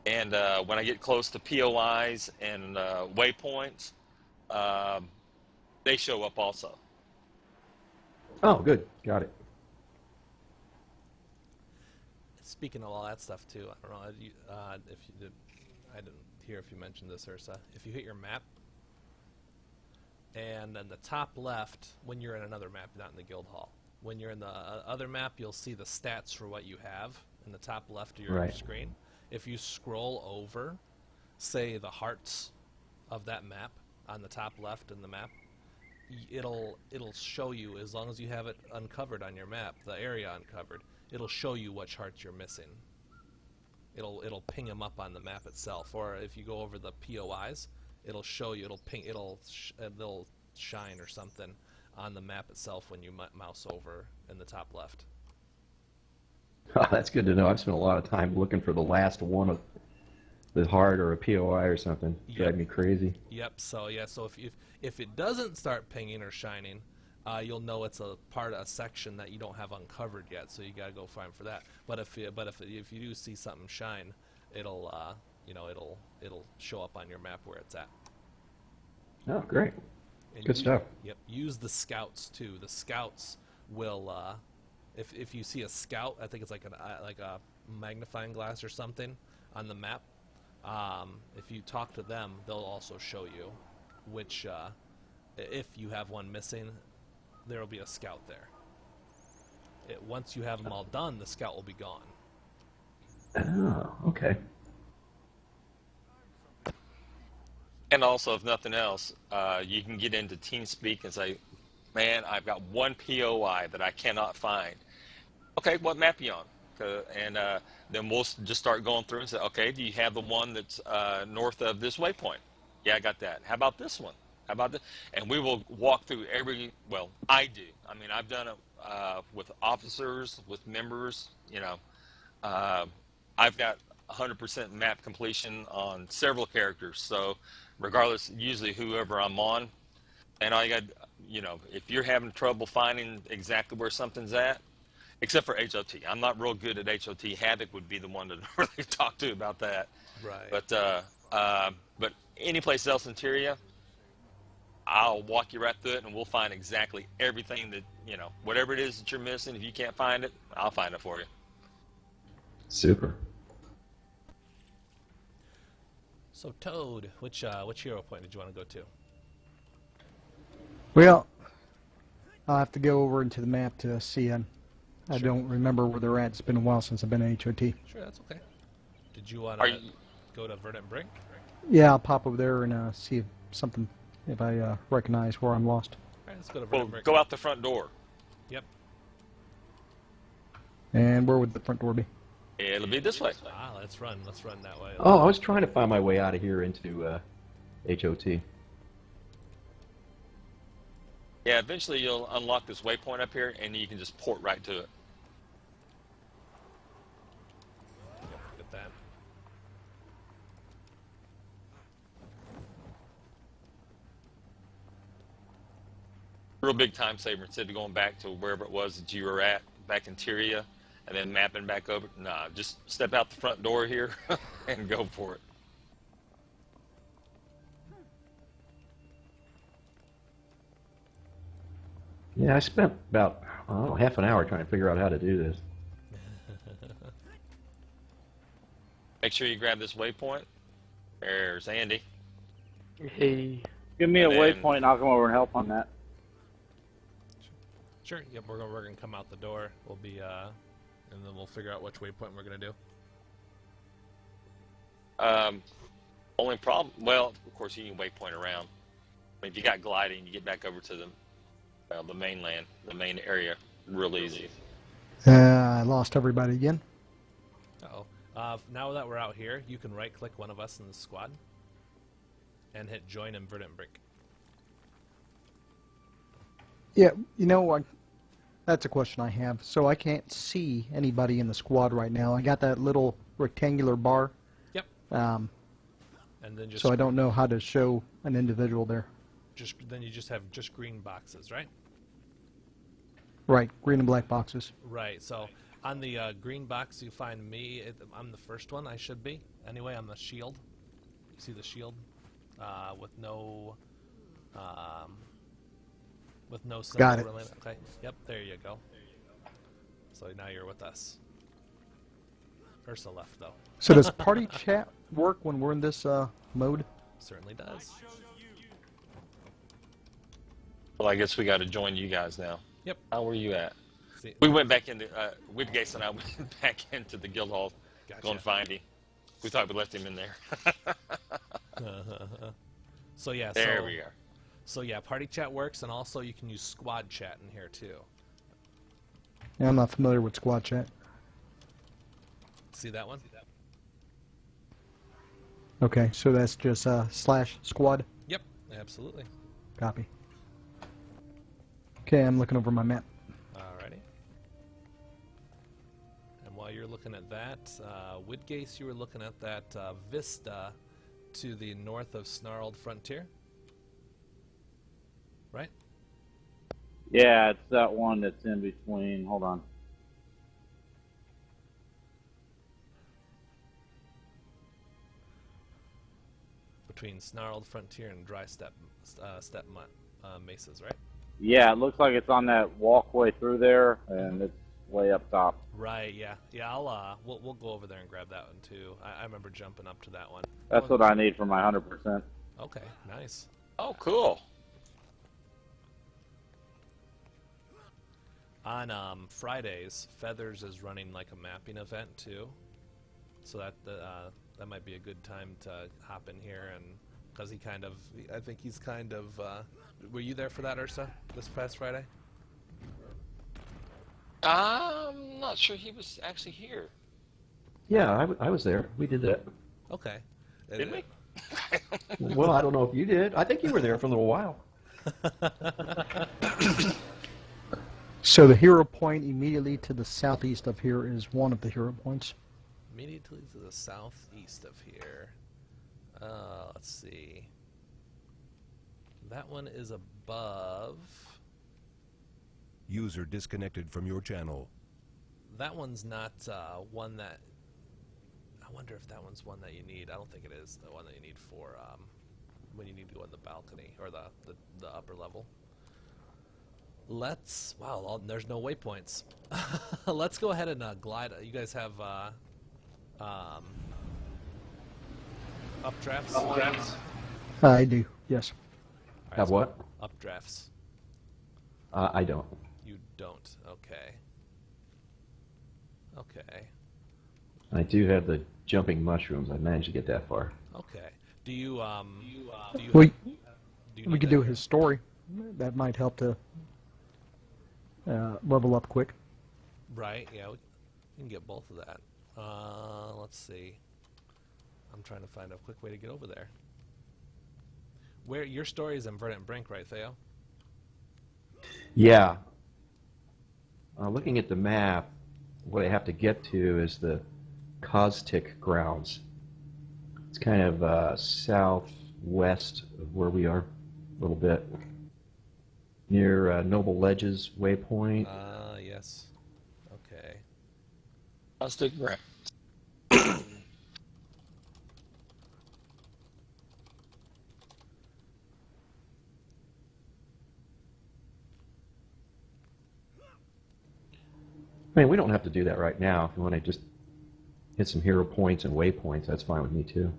And when I get close to POIs and waypoints, they show up also. Oh, good. Got it. Speaking of all that stuff too, I don't know if you did. I didn't hear if you mentioned this, Ursa. If you hit your map, and then the top left, when you're in another map, not in the guild hall. When you're in the other map, you'll see the stats for what you have in the top left of your screen. If you scroll over, say the hearts of that map on the top left in the map, it'll show you, as long as you have it uncovered on your map, the area uncovered, it'll show you which hearts you're missing. It'll ping them up on the map itself, or if you go over the POIs, it'll show you. They'll shine or something on the map itself when you mouse over in the top left. Oh, that's good to know. I've spent a lot of time looking for the last one of the heart or a POI or something. Drive me crazy. Yep. So yeah. So if it doesn't start pinging or shining, you'll know it's a section that you don't have uncovered yet. So you got to go find for that. But if you do see something shine, it'll show up on your map where it's at. Oh, great. And Good stuff. Yep. Use the scouts too. The scouts will, if you see a scout, I think it's like a magnifying glass or something on the map. If you talk to them, they'll also show you which, if you have one missing, there will be a scout there. Once you have them all done, the scout will be gone. Oh, okay. And also, if nothing else, you can get into TeamSpeak and say, man, I've got one POI that I cannot find. Okay, what map are you on? And then we'll just start going through and say, okay, do you have the one that's north of this waypoint? Yeah, I got that. How about this one? How about this? And we will walk through I do. I mean, I've done it with officers, with members, I've got 100% map completion on several characters. So regardless, usually whoever I'm on, and all you got, if you're having trouble finding exactly where something's at, except for HOT. I'm not real good at HOT. Havoc would be the one to really talk to about that. Right. But any place else in Tyria, I'll walk you right through it, and we'll find exactly everything that, whatever it is that you're missing. If you can't find it, I'll find it for you. Super. So Toad, which hero point did you want to go to? Well, I'll have to go over into the map to see I Sure. don't remember where they're at. It's been a while since I've been at HOT. Sure, that's okay. Did you want Are to you? go to Verdant Brink? Yeah, I'll pop over there and see if I recognize where I'm lost. All right, let's go to Well, Verdant Brink. go out the front door. Yep. And where would the front door be? It'll be this way. Ah, let's run. Let's run that way. Oh, I was trying to find my way out of here into HOT. Yeah, eventually you'll unlock this waypoint up here, and you can just port right to it. Get that. Real big time saver instead of going back to wherever it was that you were at back in Tyria and then mapping back over. Nah, just step out the front door here and go for it. Yeah, I spent about half an hour trying to figure out how to do this. Make sure you grab this waypoint. There's Andy. Hey. Give me a And then- waypoint and I'll come over and help on that. Sure. Yep. We're gonna come out the door. We'll be and then we'll figure out which waypoint we're gonna do. Only problem, well, of course you can waypoint around. But if you got gliding, you get back over to the mainland, the main area, real easy. I lost everybody again. Uh-oh. Now that we're out here, you can right-click one of us in the squad and hit Join in Verdant Brink. Yeah, you know what? That's a question I have. So I can't see anybody in the squad right now. I got that little rectangular bar. Yep. Um, And then just so I don't know how to show an individual there. then you just have just green boxes, right? Right, green and black boxes. Right. So on the green box, you find me. I'm the first one. I should be. Anyway, I'm the shield. You see the shield with no symbol. Got it. Really. Okay. Yep. There you go. So now you're with us. Ursa left though. So does party chat work when we're in this mode? Certainly does. Well, I guess we got to join you guys now. Yep. How were you at? See, We went back into, Whitgate and I went back into the guild hall, Gotcha. going to find him. We thought we left him in there. so yeah. There so, we are. So yeah, party chat works, and also you can use squad chat in here too. Yeah, I'm not familiar with squad chat. See that one? Okay, so that's just slash squad. Yep. Absolutely. Copy. Okay, I'm looking over my map. Alrighty. And while you're looking at that, Whitgate, you were looking at that vista to the north of Snarled Frontier, right? Yeah, it's that one that's in between. Hold on. Between Snarled Frontier and Dry Step Mesas, right? Yeah, it looks like it's on that walkway through there, and it's way up top. Right. Yeah. Yeah. We'll go over there and grab that one too. I remember jumping up to that one. That's what I need for my 100%. Okay. Nice. Oh, cool. On Fridays, Feathers is running like a mapping event too, so that might be a good time to hop in here, and because I think he's kind of. Were you there for that, Ursa, this past Friday? I'm not sure he was actually here. Yeah, I was there. We did that. Okay. Did we? Well, I don't know if you did. I think you were there for a little while. So the hero point immediately to the southeast of here is one of the hero points. Immediately to the southeast of here. Let's see. That one is above. User disconnected from your channel. That one's not one that. I wonder if that one's one that you need. I don't think it is the one that you need for when you need to go on the balcony or the upper level. There's no waypoints. Let's go ahead and glide. You guys have updrafts? I do, yes. All Have what? Updrafts. I don't. You don't. Okay. Okay. I do have the jumping mushrooms. I managed to get that far. Okay. Do you We do you we need could that- do his story. That might help to level up quick. Right. Yeah. We can get both of that. Let's see. I'm trying to find a quick way to get over there. Where your story is in Verdant Brink, right, Theo? Yeah. Looking at the map, what I have to get to is the Costic grounds. It's kind of southwest of where we are, a little bit. Near Noble Ledges Waypoint. Yes. Okay. I'll stick around. I mean, we don't have to do that right now. If you want to just hit some hero points and waypoints, that's fine with me too.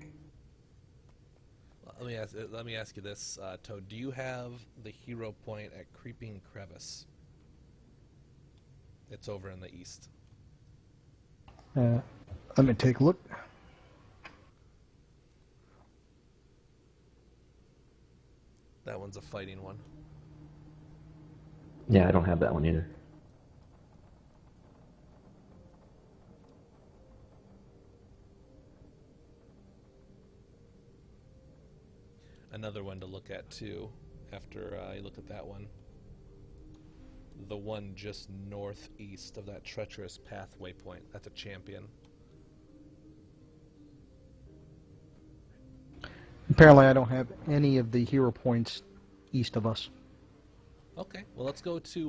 Let me ask you this, Toad. Do you have the hero point at Creeping Crevice? It's over in the east. Let me take a look. That one's a fighting one. Yeah, I don't have that one either. Another one to look at too, after you look at that one. The one just northeast of that treacherous pathway point. That's a champion. Apparently, I don't have any of the hero points east of us. Okay, well let's go to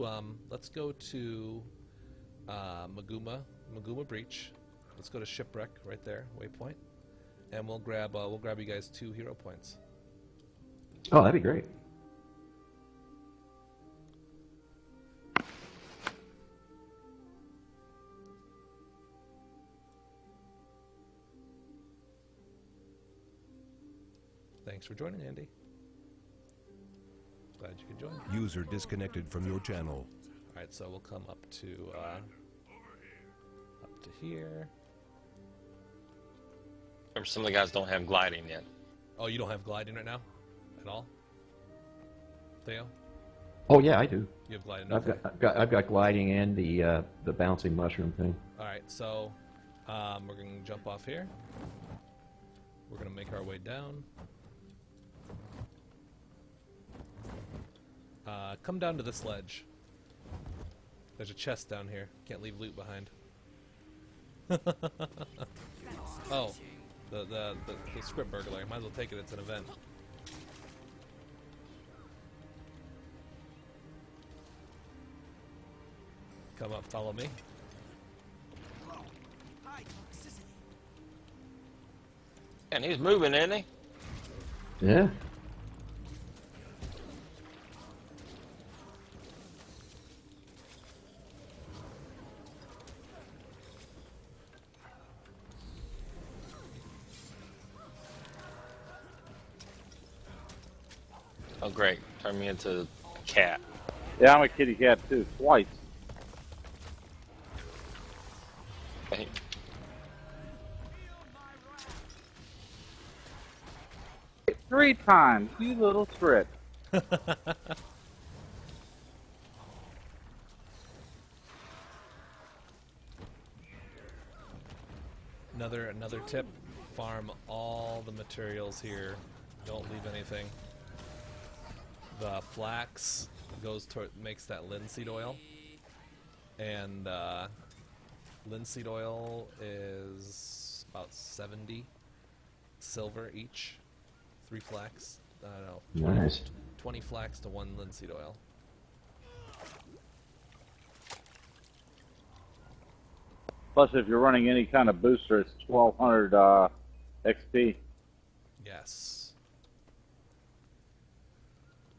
Maguma Breach. Let's go to Shipwreck right there, waypoint, and we'll grab you guys 2 hero points. Oh, that'd be great. Thanks for joining, Andy. Glad you could join. User disconnected from your channel. All right, so we'll come up to here. Remember, some of the guys don't have gliding yet. Oh, you don't have gliding right now, at all, Theo? Oh yeah, I do. You have gliding. I've Okay. got gliding and the bouncing mushroom thing. All right, so we're going to jump off here. We're going to make our way down. Come down to this ledge. There's a chest down here. Can't leave loot behind. Oh, the script burglar. Might as well take it. It's an event. Come up, follow me. And he's moving, isn't he? Yeah. Oh, great. Turn me into a cat. Yeah, I'm a kitty cat too, twice. Hey, 3 times, you little trick. Another tip: farm all the materials here. Don't leave anything. The flax makes that linseed oil, and linseed oil is about 70 silver each. 3 flax. I don't know. Nice. 20 flax to 1 linseed oil. Plus, if you're running any kind of booster, it's 1200 XP. Yes.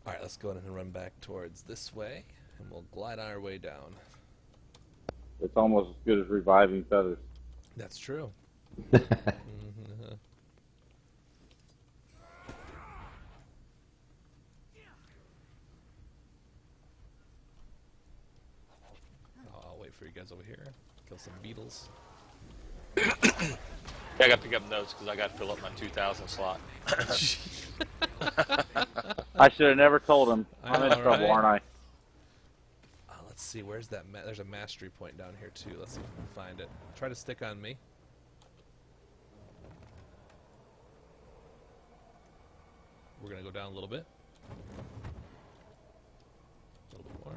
Alright, let's go ahead and run back towards this way, and we'll glide our way down. It's almost as good as reviving feathers. That's true. I'll wait for you guys over here. Kill some beetles. Yeah, I got to pick up notes because I got to fill up my 2,000 slot. I should have never told him. I'm in know, trouble, right? aren't I? Let's see, where's that? There's a mastery point down here too. Let's see if we can find it. Try to stick on me. We're gonna go down a little bit. A little bit more.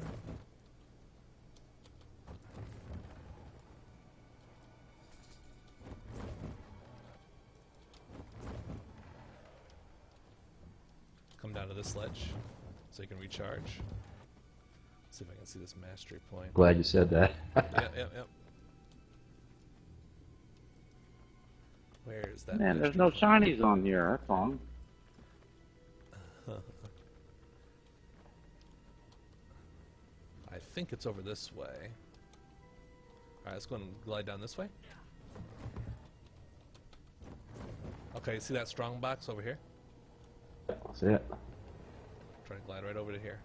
Come down to this ledge so you can recharge. See if I can see this mastery point. Glad you said that. Yep. Where is that? Man, there's mastery no point? shinies on here. That's wrong. I think it's over this way. Alright, let's go and glide down this way. Okay, see that strong box over here? That's it. Try to glide right over to here.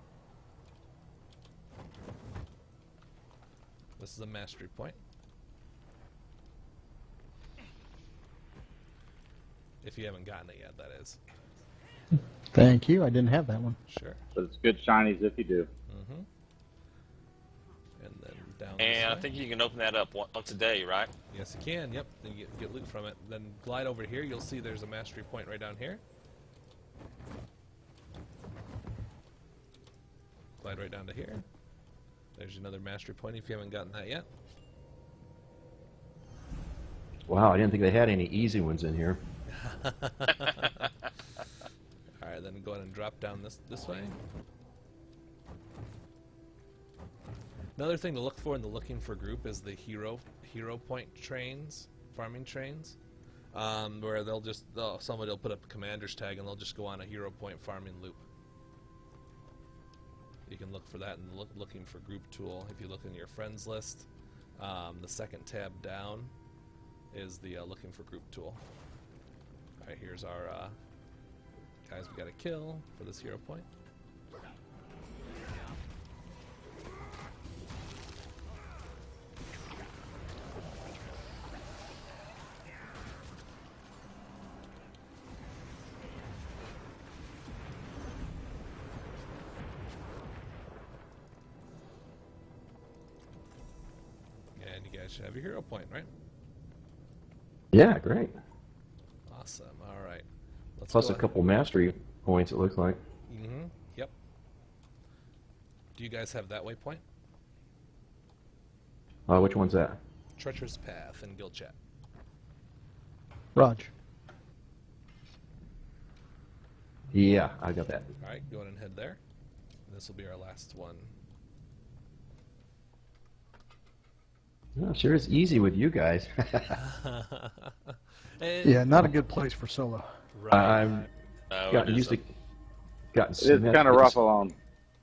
This is a mastery point. If you haven't gotten it yet, that is. Thank you. I didn't have that one. Sure. But it's good shinies if you do. Mm-hmm. And then down And this I way. think you can open that up once a day, right? Yes, you can. Yep. Then you get loot from it. Then glide over here. You'll see there's a mastery point right down here. Glide right down to here. There's another mastery point if you haven't gotten that yet. Wow, I didn't think they had any easy ones in here. Alright, then go ahead and drop down this way. Another thing to look for in the looking for group is the hero point trains, farming trains, where somebody will put up a commander's tag and they'll just go on a hero point farming loop. You can look for that in the looking for group tool. If you look in your friends list, the second tab down is the looking for group tool. Alright, here's our guys we gotta kill for this hero point. And you guys should have your hero point, right? Yeah, great. Awesome. Alright. Let's Plus go a on. couple mastery points, it looks like. Mm-hmm. Yep. Do you guys have that waypoint? Which one's that? Treacherous Path in guild chat. Raj. Yeah, I got that. Alright, go ahead and head there. This will be our last one. Oh, sure is easy with you guys. And- Yeah, not a good place for solo. Right. I'm No, gotten it used to isn't. gotten It is kind of rough alone.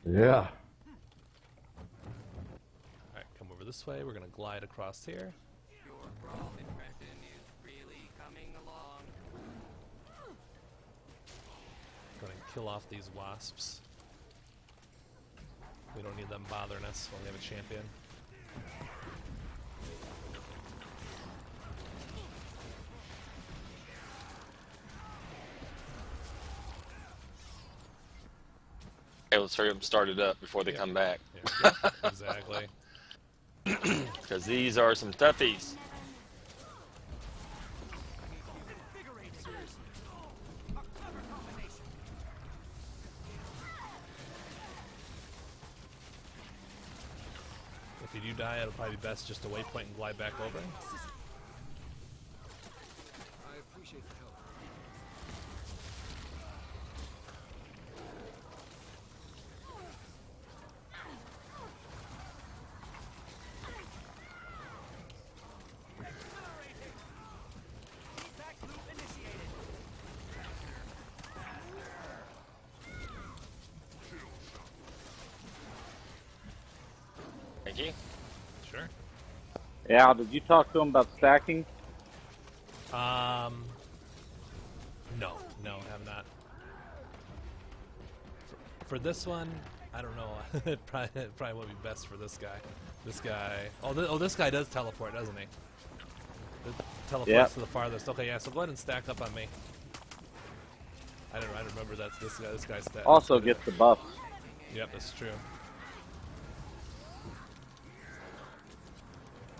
Yeah. Alright, come over this way. We're gonna glide across here. Your brawl impression is really coming along. Go ahead and kill off these wasps. We don't need them bothering us when we have a champion. Hey, let's hurry up and start it up before they Yeah. come back. Yeah, exactly. Because these are some toughies. If you do die, it'll probably be best just to waypoint and glide back over. I appreciate the help. Feedback loop initiated. Thank you. Sure. Al, did you talk to him about stacking? No, have not. For this one, I don't know. It probably would be best for this guy. This guy. Oh, this guy does teleport, doesn't he? It teleports Yep. to the farthest. Okay, yeah. So go ahead and stack up on me. I don't remember that's this guy. This guy's stat. Also gets the buffs. Yep, that's true.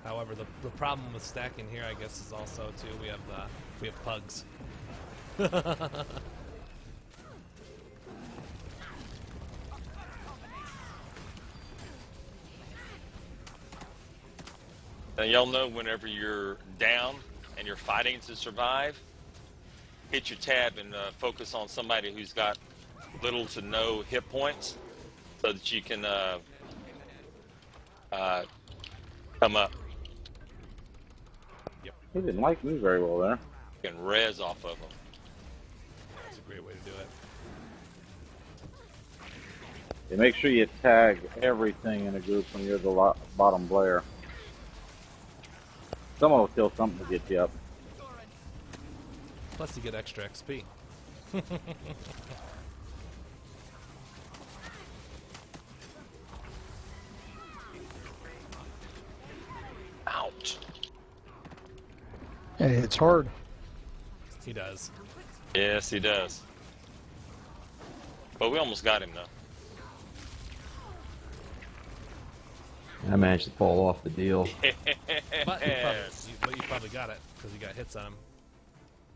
However, the problem with stacking here, I guess, is also too we have pugs. Now, y'all know whenever you're down and you're fighting to survive, hit your tab and focus on somebody who's got little to no hit points so that you can come up. He didn't like me very well there. You can res off of them. That's a great way to do it. Yeah, make sure you tag everything in a group when you're the bottom player. Someone will kill something to get you up. Plus, you get extra XP. Ouch. Hey, it's hard. He does. Yes, he does. But we almost got him, though. I managed to fall off the deal. But you probably got it because you got hits on him.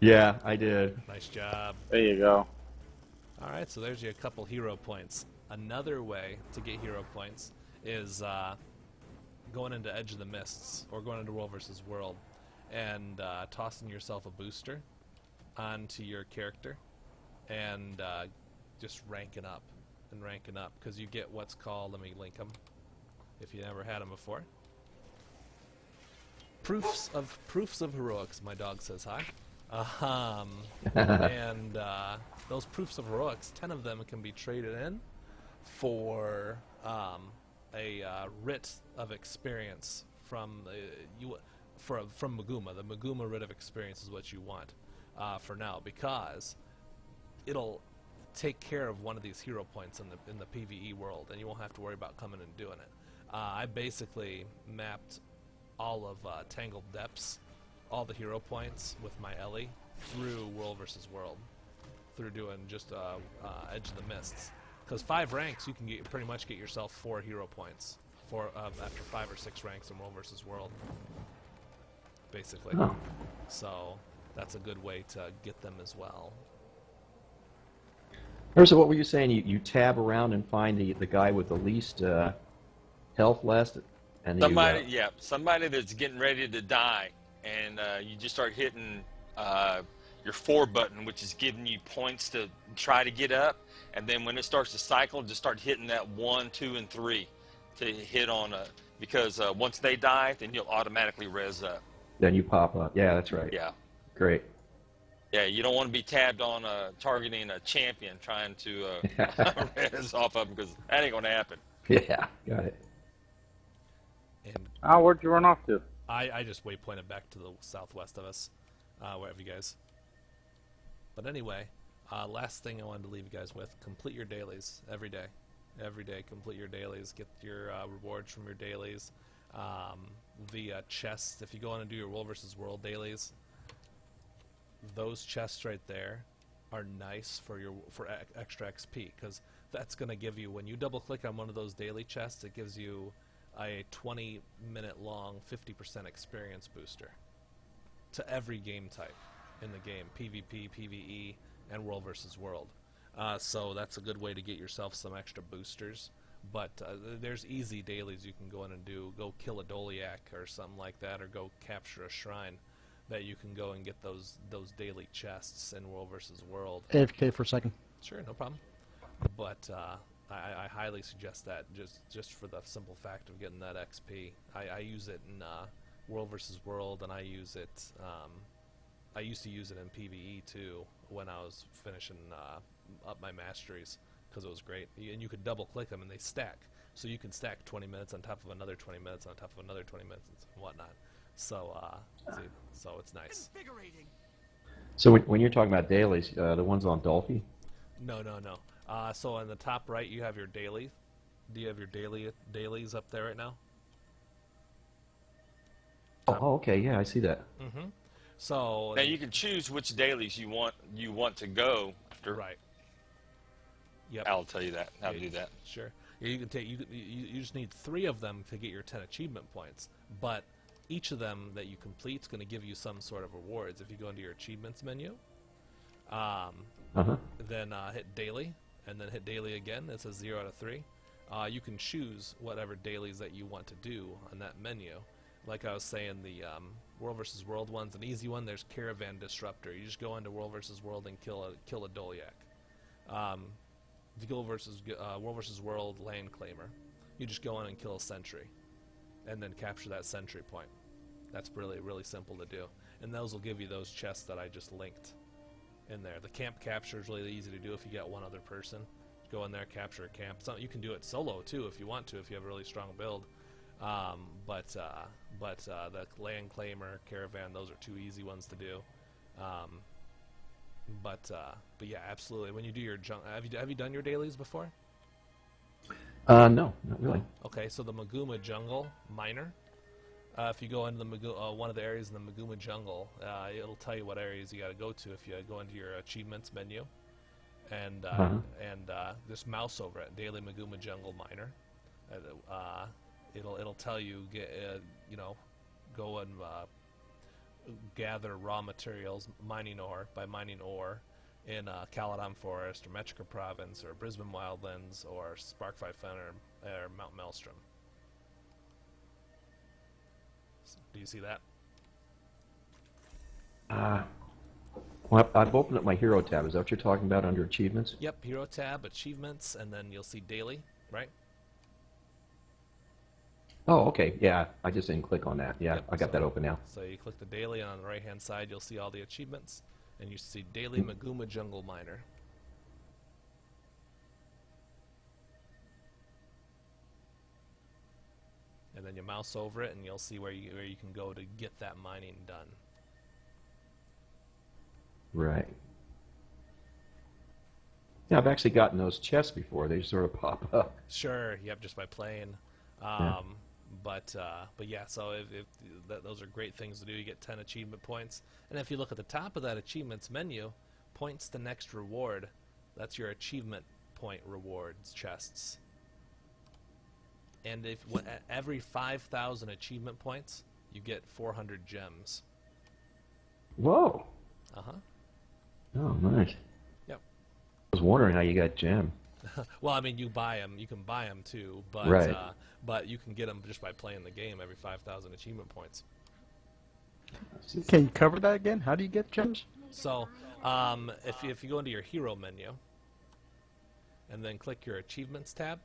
Yeah, I did. Nice job. There you go. All right, so there's you a couple hero points. Another way to get hero points is going into Edge of the Mists or going into World versus World and tossing yourself a booster onto your character and just ranking up because you get what's called, let me link them if you never had them before. Proofs of heroics. My dog says hi. And those proofs of heroics, 10 of them can be traded in for a writ of experience from from Maguma. The Maguma writ of experience is what you want for now, because it'll take care of one of these hero points in the PvE world, and you won't have to worry about coming and doing it. I basically mapped all of Tangled Depths, all the hero points with my Ellie through World versus World, through doing just Edge of the Mists. Because 5 ranks, you can pretty much get yourself 4 hero points after 5 or 6 ranks in World versus World, basically. Oh. So that's a good way to get them as well. So what were you saying? You tab around and find the guy with the least health left, and somebody that's getting ready to die, and you just start hitting your 4 button, which is giving you points to try to get up, and then when it starts to cycle, just start hitting that 1, 2, and 3 to hit on because once they die, then you'll automatically res up. Then you pop up. Yeah, that's right. Yeah. Great. Yeah, you don't want to be tabbed on targeting a champion trying to res off of them, because that ain't going to happen. Yeah, got it. And Where'd you run off to? I just waypointed back to the southwest of us, wherever you guys. But anyway, last thing I wanted to leave you guys with: complete your dailies every day. Every day, complete your dailies. Get your rewards from your dailies. The chests. If you go on and do your World versus World dailies, those chests right there are nice for extra XP, because that's going to give you, when you double click on one of those daily chests, it gives you a 20-minute long 50% experience booster to every game type in the game: PvP, PvE, and World versus World. So that's a good way to get yourself some extra boosters. But there's easy dailies you can go in and do. Go kill a Doliac or something like that, or go capture a shrine, that you can go and get those daily chests in World versus World. AFK for a second. Sure, no problem. But I highly suggest that, just for the simple fact of getting that XP. I use it in World versus World, and I use it. I used to use it in PvE too when I was finishing up my masteries, because it was great. And you could double click them and they stack, so you can stack 20 minutes on top of another 20 minutes on top of another 20 minutes and whatnot. So so it's nice. So when you're talking about dailies, the ones on Dolphy? No. So on the top right, you have your daily Do you have your dailies up there right now? Oh, okay, yeah, I see that. Mm-hmm. So Now you can choose which dailies you want to go after. right. Yep. I'll tell you that how to do that. Sure. Yeah, you can take you just need 3 of them to get your 10 achievement points, but each of them that you complete is going to give you some sort of rewards. If you go into your achievements menu, then hit daily, and then hit daily again. It says 0 out of 3. You can choose whatever dailies that you want to do on that menu. Like I was saying, the World vs. World one's an easy one. There's Caravan Disruptor. You just go into World vs. World and kill a Dolyak. If you go versus World vs. World Land Claimer, you just go in and kill a sentry, and then capture that sentry point. That's really, really simple to do. And those will give you those chests that I just linked in there. The camp capture is really easy to do if you got one other person. Go in there, capture a camp. You can do it solo too if you want to, if you have a really strong build. But the Land Claimer, Caravan, those are 2 easy ones to do. But yeah, absolutely. When you do your have you done your dailies before? No, not really. Okay, so the Maguma Jungle Miner. If you go into the one of the areas in the Maguma Jungle, it'll tell you what areas you got to go to. If you go into your achievements menu, and just mouse over it, Daily Maguma Jungle Miner. It'll tell you go and gather raw materials, mining ore in Caledon Forest or Metrica Province or Brisbane Wildlands or Sparkfire Fen or Mount Maelstrom. Do you see that? Well, I've opened up my hero tab. Is that what you're talking about under achievements? Yep, hero tab, achievements, and then you'll see daily, right? Oh, okay. Yeah, I just didn't click on that. Yeah, Yep, I got that open now. So you click the daily, and on the right-hand side, you'll see all the achievements, and you see Daily Maguma Jungle Miner. And then you mouse over it, and you'll see where you can go to get that mining done. Right. Yeah, I've actually gotten those chests before. They sort of pop up. Sure. Yep. Just by playing. But yeah. So those are great things to do. You get 10 achievement points, and if you look at the top of that achievements menu, points to next reward. That's your achievement point rewards chests. And every 5,000 achievement points, you get 400 gems. Whoa. Uh-huh. Oh, nice. Yep. I was wondering how you got gem. Well, I mean, you buy them. You can buy them too, but right. But you can get them just by playing the game. Every 5,000 achievement points. Can you cover that again? How do you get gems? So, if you go into your hero menu, and then click your achievements tab,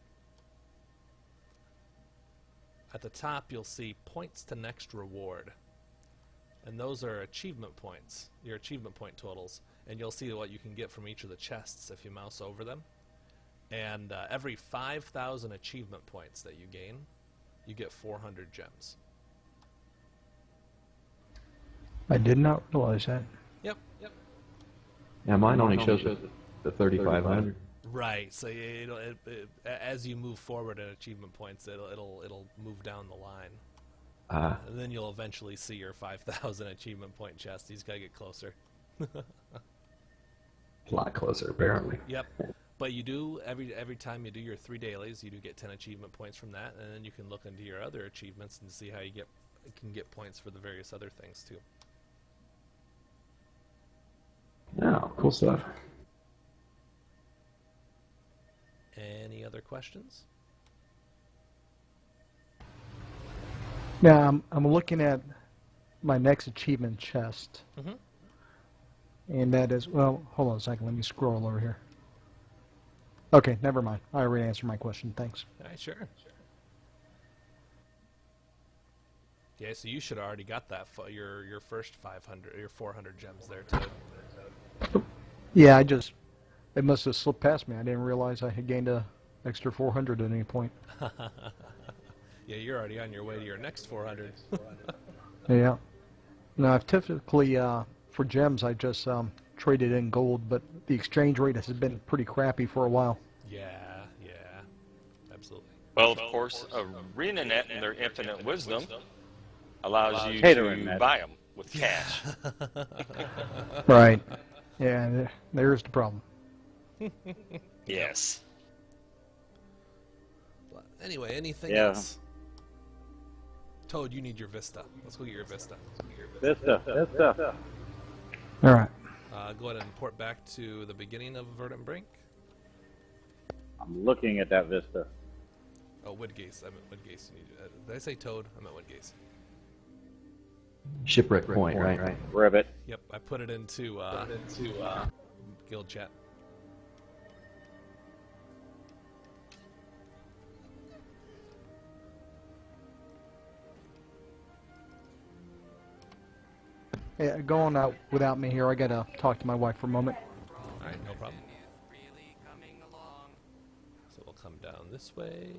at the top you'll see points to next reward. And those are achievement points, your achievement point totals. And you'll see what you can get from each of the chests if you mouse over them. And every 5,000 achievement points that you gain, you get 400 gems. I did not realize that. Yep. Yeah, mine only shows the 3,500. Right. So as you move forward in achievement points, it'll move down the line. And then you'll eventually see your 5,000 achievement point chest. He's got to get closer. A lot closer, apparently. Yep. But you do, every time you do your 3 dailies, you do get 10 achievement points from that, and then you can look into your other achievements and see how you can get points for the various other things too. Oh, cool stuff. Any other questions? Now, I'm looking at my next achievement chest. Mm-hmm. And that is, well, hold on a second. Let me scroll over here. Okay, never mind. I already answered my question. Thanks. All right, sure. Yeah, so you should have already got that your first 500, your 400 gems there too. Yeah, it must have slipped past me. I didn't realize I had gained a extra 400 at any point. Yeah, you're already on your way to your next 400. Yeah. Now, I've typically, for gems, I just traded in gold, but the exchange rate has been pretty crappy for a while. Yeah, absolutely. Well, of course, ArenaNet and their infinite wisdom allows you Catering to net. buy them with cash. Right. Yeah, there's the problem. Yes. But anyway, anything Yeah. else? Toad, you need your Vista. Let's go get your Vista. Vista. All right. Go ahead and port back to the beginning of Verdant Brink. I'm looking at that Vista. Oh, Woodgase. I meant Woodgase. Did I say Toad? I meant Woodgase. Shipwreck Point, right? Ribbit. Yep, I put it into guild chat. Yeah, going out without me here. I gotta talk to my wife for a moment. All right, no problem. Really coming along. So we'll come down this way.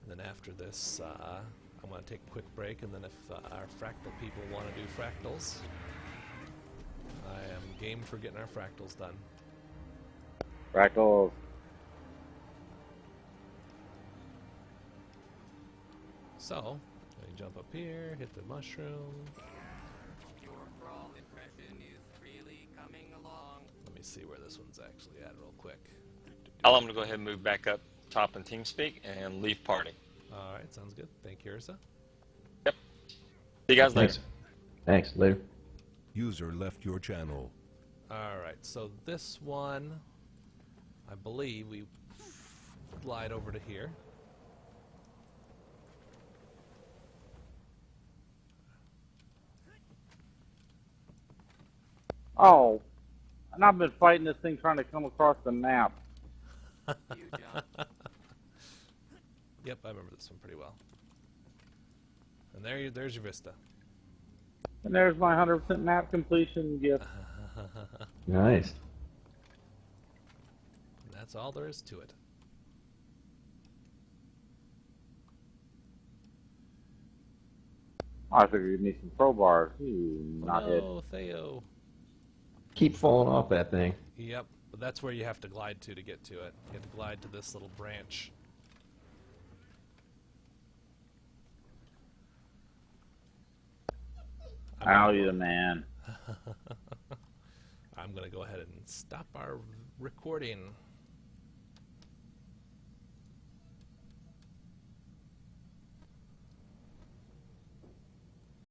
And then after this, I'm going to take a quick break, and then if our fractal people want to do fractals, I am game for getting our fractals done. Fractals. So, let me jump up here, hit the mushroom. Your brawl impression is really coming along. Let me see where this one's actually at real quick. I'm going to go ahead and move back up top in TeamSpeak and leave party. All right, sounds good. Thank you, Ursa. Yep. See you guys later. Thanks. Later. User left your channel. All right, so this one, I believe we glide over to here. Oh, and I've been fighting this thing trying to come across the map. You jump. Yep, I remember this one pretty well. And there's your Vista. And there's my 100% map completion gift. Nice. And that's all there is to it. I figured you'd need some crowbars. Ooh, not it. Oh, Theo. Keep falling off that thing. Yep, but that's where you have to glide to get to it. You have to glide to this little branch. Ow, you the man. I'm going to go ahead and stop our recording.